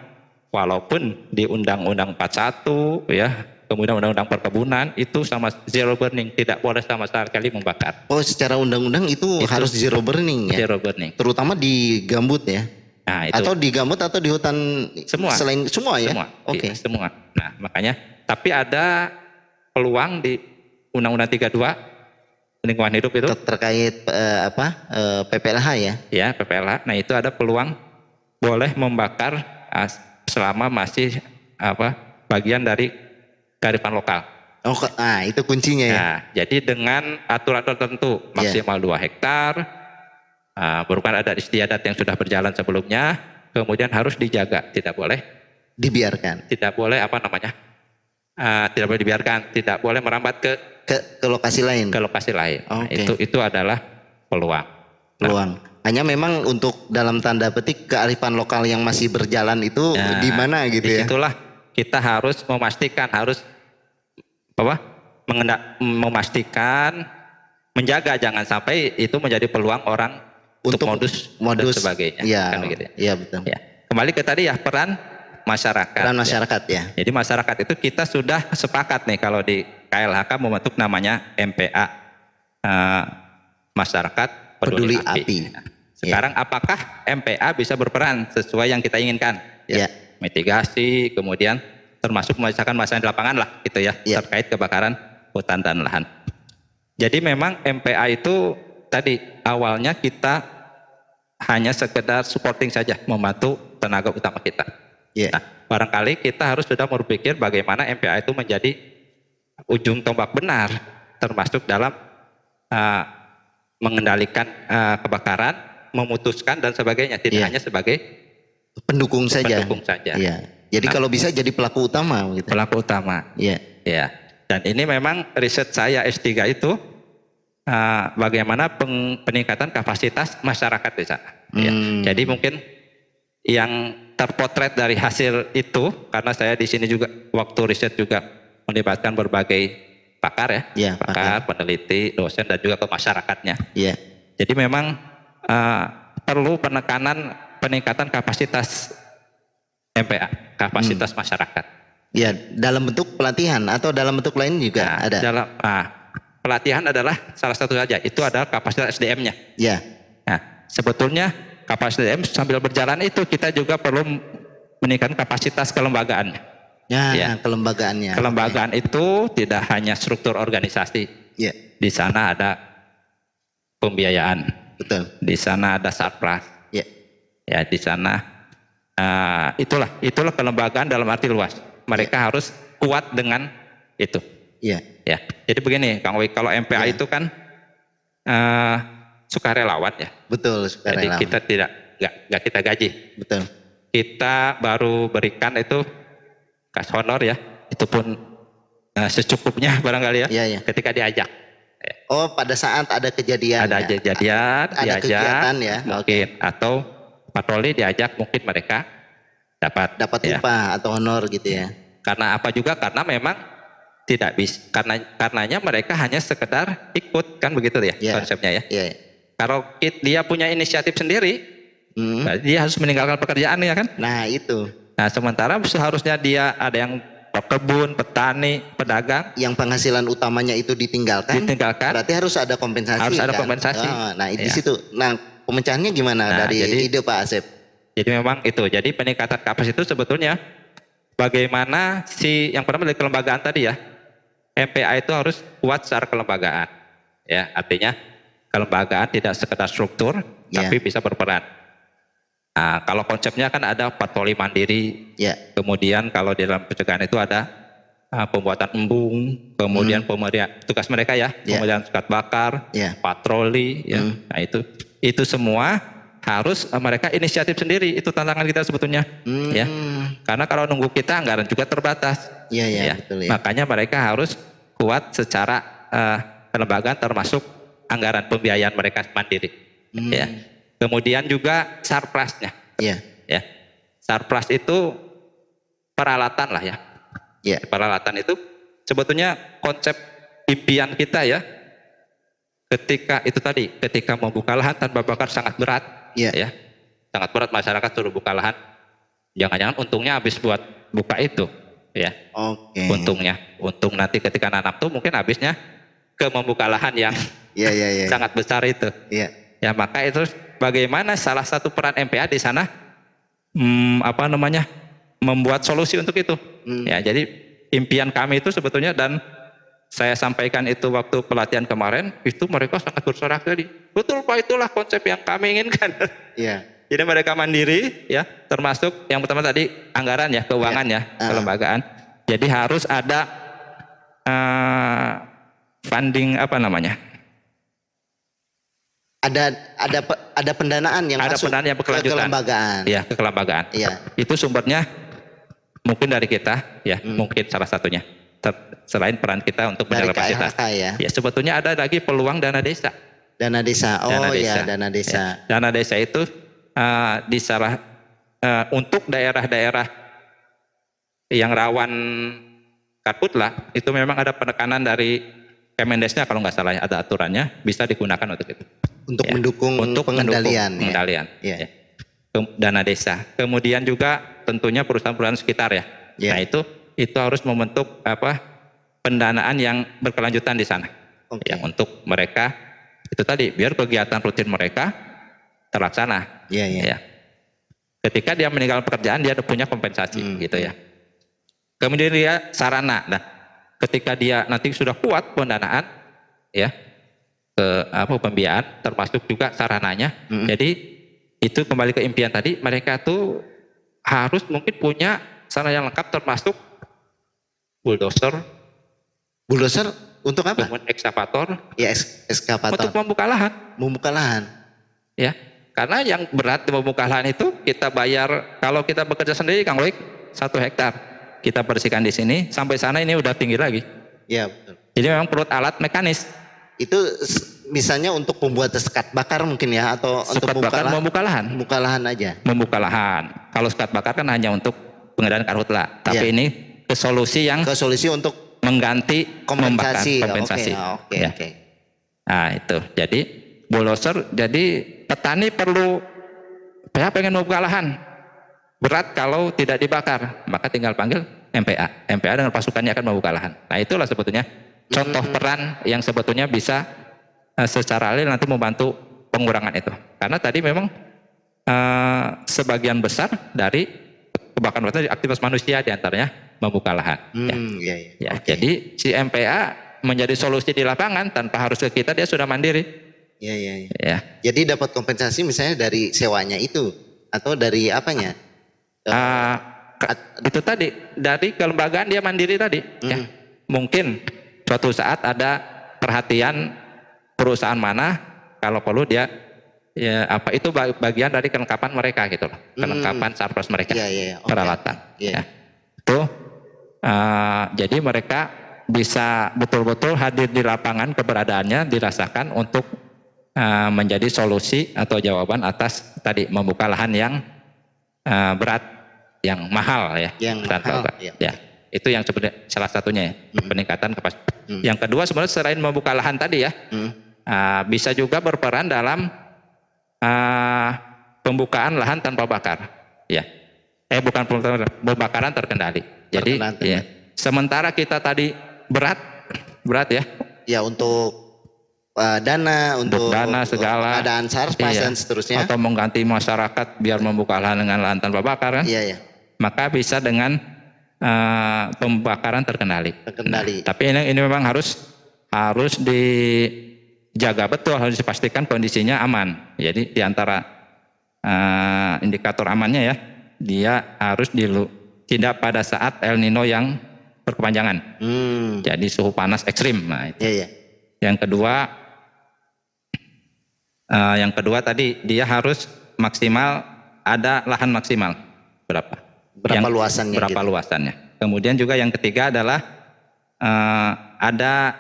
walaupun di Undang-Undang 41 ya, kemudian Undang-Undang Perkebunan itu sama zero burning, tidak boleh sama sekali membakar. Oh, secara undang-undang itu harus zero burning ya? Zero burning. Terutama di gambut ya? Nah, itu. Atau di gambut atau di hutan semua? Selain semua ya? Semua. Oke. Semua. Nah, makanya tapi ada peluang di Undang-Undang 32 lingkungan hidup itu terkait PPLH ya? Ya, PPLH. Nah, itu ada peluang boleh membakar selama masih bagian dari kearifan lokal. Itu kuncinya ya. Nah, jadi dengan aturan tertentu maksimal 2 hektar, merupakan adat istiadat yang sudah berjalan sebelumnya, kemudian harus dijaga, tidak boleh dibiarkan. Tidak boleh tidak boleh dibiarkan, tidak boleh merambat ke lokasi lain. Ke lokasi lain. Nah, itu adalah peluang. Hanya memang untuk dalam tanda petik kearifan lokal yang masih berjalan itu di mana gitu ya. Itulah kita harus memastikan, menjaga jangan sampai itu menjadi peluang orang untuk modus dan sebagainya. Kan begitu ya. Iya betul. Ya. Kembali ke tadi ya, peran masyarakat ya. Jadi masyarakat itu kita sudah sepakat nih kalau di KLHK membentuk namanya MPA, Masyarakat Peduli Api. Sekarang apakah MPA bisa berperan sesuai yang kita inginkan? Mitigasi, kemudian termasuk memecahkan masalah di lapangan lah gitu ya, terkait kebakaran hutan dan lahan. Jadi memang MPA itu tadi awalnya kita hanya sekedar supporting saja, membantu tenaga utama kita. Nah, barangkali kita harus sudah berpikir bagaimana MPA itu menjadi ujung tombak benar, termasuk dalam mengendalikan kebakaran, memutuskan dan sebagainya, tidak hanya sebagai pendukung saja. Jadi kalau bisa jadi pelaku utama gitu. Pelaku utama. Dan ini memang riset saya S3 itu bagaimana peningkatan kapasitas masyarakat desa. Jadi mungkin yang terpotret dari hasil itu, karena saya di sini juga waktu riset juga melibatkan berbagai pakar ya, pakar, peneliti, dosen dan juga ke masyarakatnya. Jadi memang perlu peningkatan kapasitas MPA, kapasitas masyarakat. Ya, dalam bentuk pelatihan atau dalam bentuk lain juga ada. Pelatihan adalah salah satu saja. Itu adalah kapasitas SDM-nya. Ya. Nah, sebetulnya kapasitas SDM sambil berjalan itu kita juga perlu meningkatkan kapasitas kelembagaannya. Ya, kelembagaannya. Kelembagaan itu tidak hanya struktur organisasi. Ya. Di sana ada pembiayaan. Betul. Di sana ada sarpras. Ya. Ya, di sana itulah kelembagaan dalam arti luas. Mereka harus kuat dengan itu. Iya. Ya. Jadi begini, Kang Wik, kalau MPA itu kan sukarelawan ya. Betul, sukarelawan. Jadi kita nggak kita gaji. Betul. Kita baru berikan itu kas honor ya. Itu pun secukupnya barangkali ya. Iya. Ketika diajak. Oh, pada saat ada kejadian. Ada kejadian, ada diajak, kegiatan ya. Mungkin atau patroli diajak, mungkin mereka dapat upah atau honor gitu ya. Karena apa juga? Karena memang tidak bisa, karenanya mereka hanya sekedar ikut, kan begitu ya konsepnya ya. Kalau dia punya inisiatif sendiri, dia harus meninggalkan pekerjaannya kan. Nah itu. Nah sementara seharusnya dia ada yang pekebun, petani, pedagang, yang penghasilan utamanya itu ditinggalkan. Berarti harus ada kompensasi. Harus ada kompensasi. Nah di situ. Nah pemecahannya gimana dari ide Pak Asep? Jadi memang itu. Jadi peningkatan kapasitas itu sebetulnya bagaimana yang pertama dari kelembagaan tadi ya. MPA itu harus kuat secara kelembagaan. Ya, artinya kelembagaan tidak sekedar struktur, tapi bisa berperan. Nah, kalau konsepnya kan ada patroli mandiri. Kemudian kalau di dalam pencegahan itu ada pembuatan embung, kemudian tugas mereka ya, pemeliharaan sekat bakar, patroli, ya. Nah itu semua harus mereka inisiatif sendiri. Itu tantangan kita sebetulnya, ya. Karena kalau nunggu kita anggaran juga terbatas. Betul, ya. Makanya mereka harus kuat secara kelembagaan, termasuk anggaran pembiayaan mereka mandiri. Ya. Kemudian juga sarprasnya. Ya. Sarpras itu peralatan lah ya. Peralatan itu sebetulnya konsep impian kita ya. Ketika mau buka lahan tanpa bakar sangat berat. Ya. Sangat berat, masyarakat suruh buka lahan. Jangan-jangan untungnya habis buat buka itu. Ya. Untung nanti ketika nanam tuh mungkin habisnya ke membuka lahan yang sangat besar itu. Ya, maka itu bagaimana salah satu peran MPA di sana membuat solusi untuk itu. Ya, jadi impian kami itu sebetulnya, dan saya sampaikan itu waktu pelatihan kemarin, itu mereka sangat bersorak tadi. Betul Pak, itulah konsep yang kami inginkan. Jadi mereka mandiri ya, termasuk yang pertama tadi anggaran ya, keuangan ya, kelembagaan. Jadi harus ada funding ada pendanaan yang masuk pendanaan yang berkelanjutan. Ke kelembagaan. Iya, ke kelembagaan. Itu sumbernya mungkin dari kita ya, mungkin salah satunya. Selain peran kita untuk menjaga kapasitas. Ya, sebetulnya ada lagi peluang dana desa. Dana desa. Dana desa. Dana desa itu untuk daerah-daerah yang rawan karhutlah, itu memang ada penekanan dari Kemendesnya kalau nggak salah, ada aturannya, bisa digunakan untuk itu. Untuk mendukung pengendalian. Ya. Dana desa. Kemudian juga tentunya perusahaan-perusahaan sekitar ya. Nah itu harus membentuk pendanaan yang berkelanjutan di sana. Ya, untuk mereka itu tadi, biar kegiatan rutin mereka terlaksana. Ya. Ketika dia meninggalkan pekerjaan, dia punya kompensasi gitu ya. Kemudian dia sarana. Nah, ketika dia nanti sudah kuat pendanaan ya, pembiayaan termasuk juga sarananya. Jadi itu kembali ke impian tadi, mereka tuh harus mungkin punya sarana yang lengkap, termasuk bulldozer untuk apa? Ekskavator. Ya, ekskavator. Untuk membuka lahan. Membuka lahan. Ya, karena yang berat membuka lahan itu kita bayar, kalau kita bekerja sendiri Kang Wik, 1 hektar. Kita bersihkan di sini, sampai sana ini udah tinggi lagi. Iya, betul. Jadi memang perlu alat mekanis. Itu misalnya untuk pembuat sekat bakar mungkin ya, atau sekat untuk bakar membuka lahan. Membuka lahan aja. Membuka lahan. Kalau sekat bakar kan hanya untuk pengadaan karhutla. Tapi ini ke solusi untuk mengganti kompensasi. Oke. Nah itu. Jadi bulldozer. Jadi petani perlu. PH pengen membuka lahan. Berat kalau tidak dibakar, maka tinggal panggil MPA. MPA dengan pasukannya akan membuka lahan. Nah itulah sebetulnya contoh peran yang sebetulnya bisa secara real nanti membantu pengurangan itu. Karena tadi memang sebagian besar dari kebakaran hutan aktivitas manusia diantaranya membuka lahan. Jadi si MPA menjadi solusi di lapangan tanpa harus ke kita, dia sudah mandiri. Ya. Jadi dapat kompensasi misalnya dari sewanya itu atau dari apanya? Itu tadi dari kelembagaan dia mandiri tadi. Ya. Mungkin suatu saat ada perhatian perusahaan mana kalau perlu dia itu bagian dari kelengkapan mereka gitu loh. Kelengkapan sarpras mereka. Peralatan. Itu jadi mereka bisa betul-betul hadir di lapangan, keberadaannya dirasakan untuk menjadi solusi atau jawaban atas tadi membuka lahan yang berat, yang mahal ya. Itu yang sebenarnya salah satunya ya, peningkatan kapasitas. Yang kedua sebenarnya selain membuka lahan tadi ya, bisa juga berperan dalam pembukaan lahan tanpa bakar. Bukan pembakaran terkendali. Jadi sementara kita tadi berat ya. Ya untuk dana, untuk segala keadaan sarpas dan seterusnya. Atau mengganti masyarakat biar membuka lahan dengan lahan tanpa bakar kan. Maka bisa dengan pembakaran terkendali. Tapi ini memang harus dijaga betul, harus dipastikan kondisinya aman. Jadi diantara indikator amannya ya, dia harus tidak pada saat El Nino yang berkepanjangan. Jadi suhu panas ekstrim. Nah, itu. Yang kedua tadi dia harus maksimal, ada lahan maksimal berapa luasannya. Kemudian juga yang ketiga adalah ada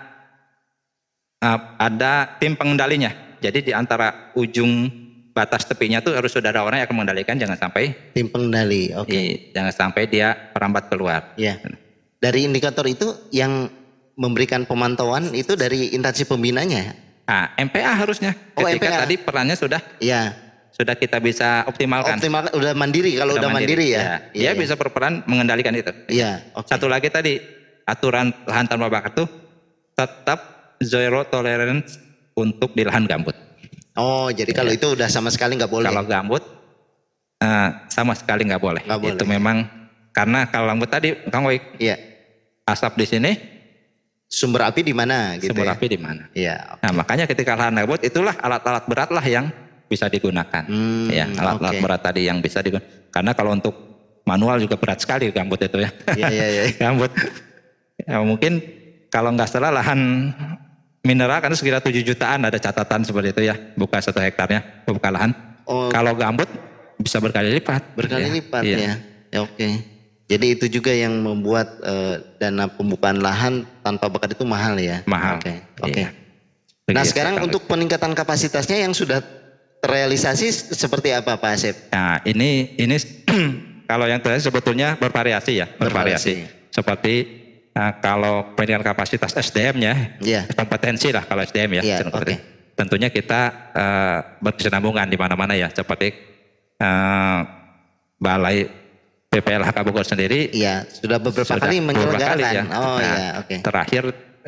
tim pengendalinya. Jadi di antara ujung batas tepinya tuh harus sudah ada orang yang akan mengendalikan, jangan sampai tim pengendali. Jangan sampai dia merambat keluar. Dari indikator itu yang memberikan pemantauan itu dari instansi pembinanya. MPA harusnya. Ketika tadi perannya sudah kita bisa optimalkan. Udah mandiri. Kalau udah mandiri ya. Dia bisa berperan mengendalikan itu. Satu lagi tadi aturan lahan tanpa bakar itu tetap zero tolerance untuk di lahan gambut. Jadi kalau itu udah sama sekali nggak boleh. Kalau gambut sama sekali nggak boleh. Itu memang karena kalau gambut tadi Kang Woik, asap di sini. Sumber api di mana? Api di mana? Nah makanya ketika lahan gambut itulah alat-alat berat lah yang bisa digunakan. Alat-alat berat tadi yang bisa digunakan. Karena kalau untuk manual juga berat sekali gambut itu ya. Gambut. Mungkin kalau nggak salah lahan mineral kan sekitar 7 jutaan, ada catatan seperti itu ya. Buka 1 hektarnya, buka lahan. Kalau gambut bisa berkali lipat. Jadi itu juga yang membuat dana pembukaan lahan tanpa bakar itu mahal ya? Mahal. Nah sekarang untuk peningkatan kapasitasnya yang sudah terrealisasi seperti apa Pak Asep? Nah ini kalau yang terjadi sebetulnya bervariasi ya. Seperti kalau peningkatan kapasitas SDM-nya, kompetensi lah kalau SDM ya. Tentunya kita berkesinambungan di mana-mana ya. Seperti Balai PPLHK Bogor sendiri sudah beberapa kali menyelenggarakan. Terakhir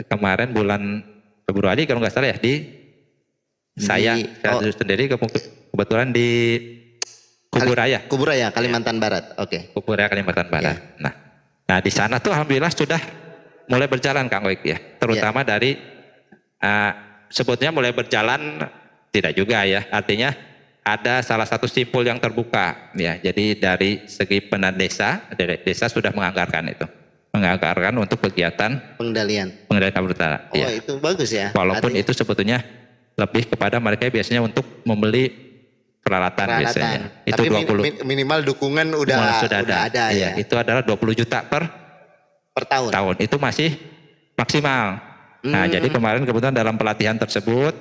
kemarin bulan Februari kalau nggak salah ya saya sendiri kebetulan di Kuburaya. Kalimantan Barat. Kuburaya Kalimantan Barat. Nah di sana tuh alhamdulillah sudah mulai berjalan Kang Woik ya. Terutama dari sebetulnya mulai berjalan tidak juga ya. Artinya ada salah satu simpul yang terbuka ya. Jadi dari segi desa sudah menganggarkan untuk kegiatan pengendalian kabut utara. Itu bagus ya. Walaupun itu sebetulnya lebih kepada mereka biasanya untuk membeli peralatan. Biasanya. Itu tapi 20 minimal dukungan sudah ada ya. Itu adalah 20 juta per tahun. Itu masih maksimal. Nah, jadi kemarin kebetulan dalam pelatihan tersebut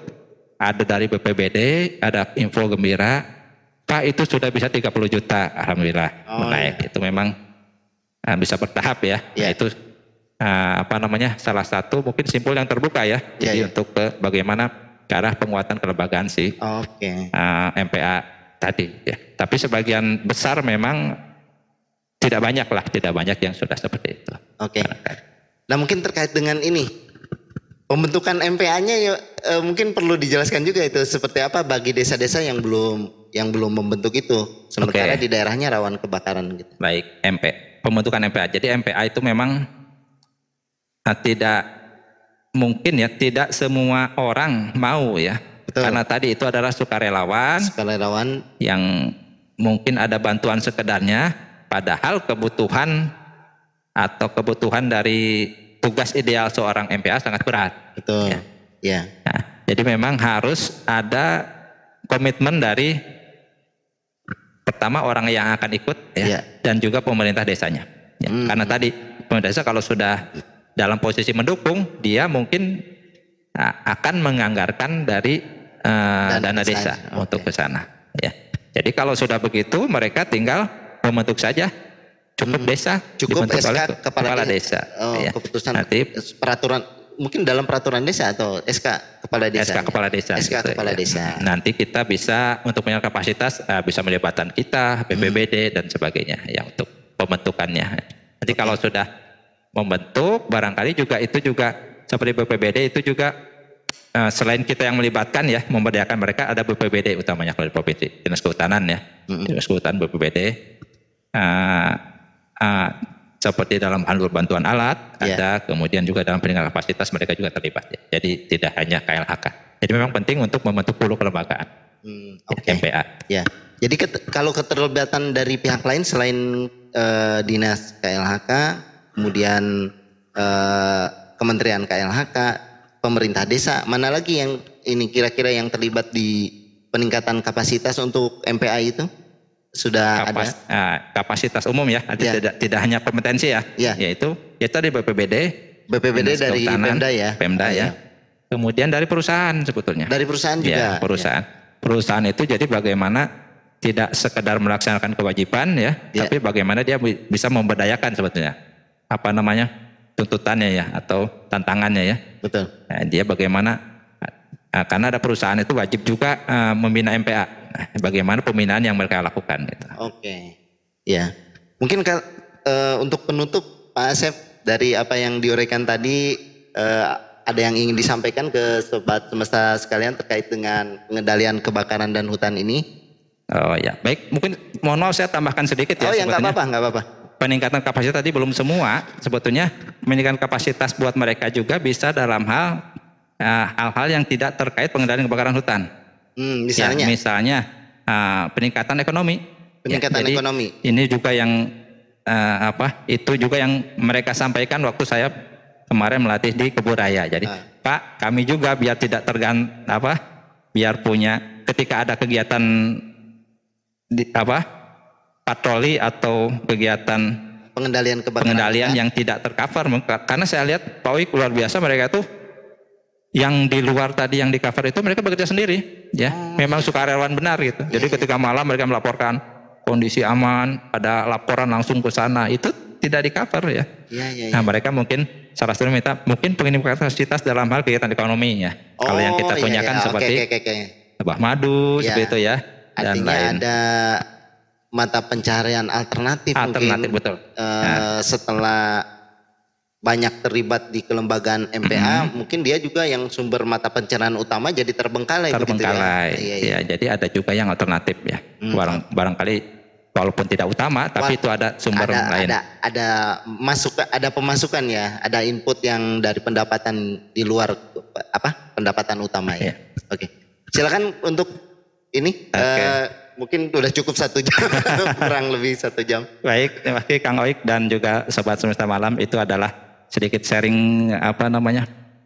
ada dari BPBD, ada info gembira, Pak itu sudah bisa 30 juta, alhamdulillah naik. Itu memang bisa bertahap ya. Itu salah satu mungkin simpul yang terbuka ya. Jadi untuk bagaimana ke arah penguatan kelembagaan si MPA tadi ya. Tapi sebagian besar memang tidak banyak yang sudah seperti itu. Nah mungkin terkait dengan ini pembentukan MPA-nya mungkin perlu dijelaskan juga itu seperti apa bagi desa-desa yang belum membentuk itu, sementara di daerahnya rawan kebakaran gitu. Baik, pembentukan MPA. Jadi MPA itu memang tidak mungkin ya, tidak semua orang mau ya. Betul. Karena tadi itu adalah sukarelawan yang mungkin ada bantuan sekedarnya, padahal kebutuhan dari tugas ideal seorang MPA sangat berat. Betul. Ya. Nah, jadi memang harus ada komitmen dari pertama orang yang akan ikut dan juga pemerintah desanya. Karena tadi pemerintah desa kalau sudah dalam posisi mendukung, dia mungkin akan menganggarkan dari dana desa untuk ke sana. Ya. Jadi kalau sudah begitu, mereka tinggal membentuk saja. Cukup desa, cukup SK kepala desa. Keputusan nanti peraturan mungkin dalam peraturan desa atau SK kepala desa. SK kepala desa. Nanti kita bisa untuk punya kapasitas bisa melibatkan kita, BPBD dan sebagainya ya untuk pembentukannya. Nanti kalau sudah membentuk, barangkali juga itu juga seperti BPBD itu juga selain kita yang melibatkan ya, memberdayakan mereka, ada BPBD utamanya kalau di provinsi, Dinas Kehutanan ya, Dinas Kehutanan BPBD. Seperti dalam hal bantuan alat ada, kemudian juga dalam peningkatan kapasitas mereka juga terlibat ya. Jadi tidak hanya KLHK. Jadi memang penting untuk membentuk 10 kelembagaan MPA. Ya. Jadi kalau keterlibatan dari pihak lain selain dinas KLHK, kemudian Kementerian KLHK, pemerintah desa, mana lagi yang ini kira-kira yang terlibat di peningkatan kapasitas untuk MPA itu? Sudah ada kapasitas umum ya, tidak hanya kompetensi ya, yaitu dari BPBD dari Pemda ya. Kemudian dari perusahaan sebetulnya. Dari perusahaan juga. Perusahaan itu jadi bagaimana tidak sekedar melaksanakan kewajiban ya, tapi bagaimana dia bisa memberdayakan sebetulnya. Tuntutannya ya atau tantangannya ya. Betul. Nah, dia bagaimana karena ada perusahaan itu wajib juga membina MPA. Bagaimana pembinaan yang mereka lakukan gitu. Ya. Mungkin untuk penutup Pak Asep, dari apa yang diuraikan tadi ada yang ingin disampaikan ke sobat semesta sekalian terkait dengan pengendalian kebakaran dan hutan ini? Baik, mungkin mohon maaf saya tambahkan sedikit ya. Nggak apa-apa. Peningkatan kapasitas tadi belum semua, sebetulnya peningkatan kapasitas buat mereka juga bisa dalam hal-hal yang tidak terkait pengendalian kebakaran hutan. Misalnya peningkatan ekonomi. Ekonomi. Ini juga yang itu juga yang mereka sampaikan waktu saya kemarin melatih di Keburaya. Jadi Pak, kami juga biar tidak biar punya ketika ada kegiatan patroli atau kegiatan pengendalian yang tidak tercover, karena saya lihat Pak Wik luar biasa, mereka tuh yang di luar tadi yang di cover itu mereka bekerja sendiri ya. Memang sukarelawan benar gitu. Jadi ketika malam mereka melaporkan kondisi aman, ada laporan langsung ke sana, itu tidak di cover ya. Nah, mereka mungkin salah satu minta mungkin peningkatan kapasitas dalam hal kegiatan ekonomi ya. Kalau yang kita tunyakan seperti Lebah Madu seperti itu ya. Artinya ada mata pencaharian alternatif mungkin, betul. Setelah banyak terlibat di kelembagaan MPA, mungkin dia juga yang sumber mata pencaharian utama jadi terbengkalai. Ya, jadi ada juga yang alternatif ya. Barangkali walaupun tidak utama, tapi itu ada sumber lain. Ada pemasukan ya, ada input yang dari pendapatan di luar pendapatan utama ya. Silakan untuk ini. Mungkin sudah cukup 1 jam, kurang lebih 1 jam. Baik, terima kasih Kang Oik dan juga Sobat Semesta Malam. Itu adalah sedikit sharing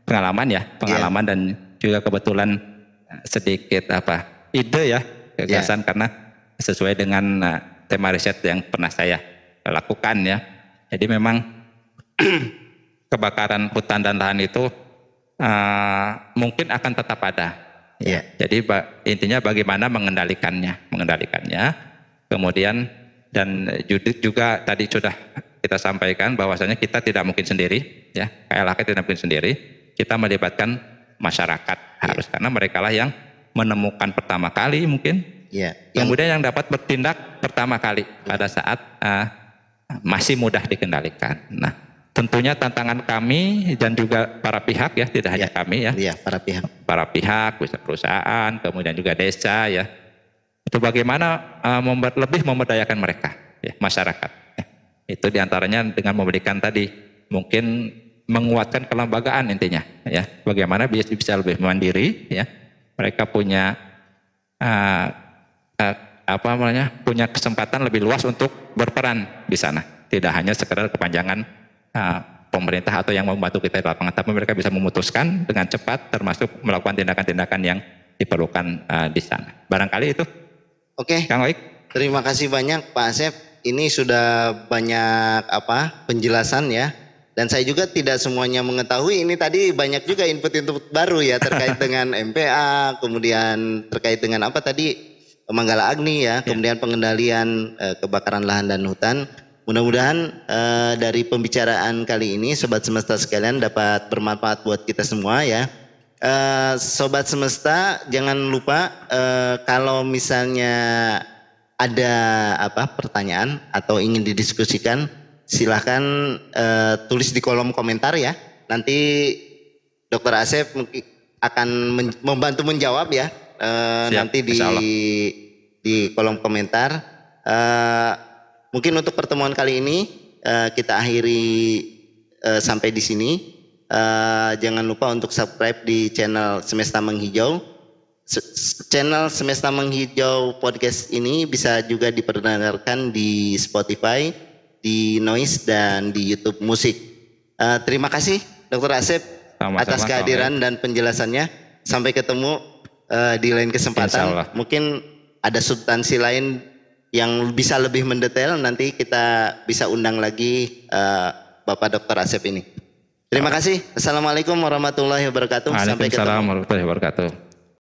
pengalaman dan juga kebetulan sedikit ide ya, gagasan karena sesuai dengan tema riset yang pernah saya lakukan ya. Jadi memang kebakaran hutan dan lahan itu mungkin akan tetap ada Ya. Jadi intinya bagaimana mengendalikannya. Kemudian dan juga tadi sudah kita sampaikan bahwasanya kita tidak mungkin sendiri, ya. KLHK tidak mungkin sendiri. Kita melibatkan masyarakat harus, karena mereka lah yang menemukan pertama kali mungkin. Kemudian yang dapat bertindak pertama kali pada saat masih mudah dikendalikan. Nah, tentunya tantangan kami dan juga para pihak, ya, tidak hanya kami, ya. Para pihak, perusahaan, kemudian juga desa, ya. Itu bagaimana lebih memberdayakan mereka, ya, masyarakat. Ya. Itu diantaranya dengan memberikan tadi, mungkin menguatkan kelembagaan intinya, ya. Bagaimana bisa lebih mandiri, ya. Mereka punya punya kesempatan lebih luas untuk berperan di sana. Tidak hanya sekedar kepanjangan pemerintah atau yang membantu kita di lapangan, tapi mereka bisa memutuskan dengan cepat, termasuk melakukan tindakan-tindakan yang diperlukan di sana. Barangkali itu. Oke, Kang Oik. Terima kasih banyak Pak Asep. Ini sudah banyak penjelasan, ya. Dan saya juga tidak semuanya mengetahui. Ini tadi banyak juga input-input baru, ya, terkait dengan MPA, kemudian terkait dengan Manggala Agni, ya, kemudian pengendalian kebakaran lahan dan hutan. Mudah-mudahan dari pembicaraan kali ini Sobat Semesta sekalian dapat bermanfaat buat kita semua, ya. Sobat Semesta, jangan lupa kalau misalnya ada pertanyaan atau ingin didiskusikan, silahkan tulis di kolom komentar, ya. Nanti Dr. Asep akan membantu menjawab, ya. Nanti di kolom komentar. Mungkin untuk pertemuan kali ini kita akhiri sampai di sini. Jangan lupa untuk subscribe di channel Semesta Menghijau. Channel Semesta Menghijau podcast ini bisa juga diperdengarkan di Spotify, di Noise, dan di YouTube Musik. Terima kasih Dr. Asep atas kehadiran dan penjelasannya. Sampai ketemu di lain kesempatan. Mungkin ada substansi lain yang bisa lebih mendetail, nanti kita bisa undang lagi Bapak Dr. Asep ini. Terima kasih. Assalamualaikum warahmatullahi wabarakatuh. Waalaikumsalam warahmatullahi wabarakatuh.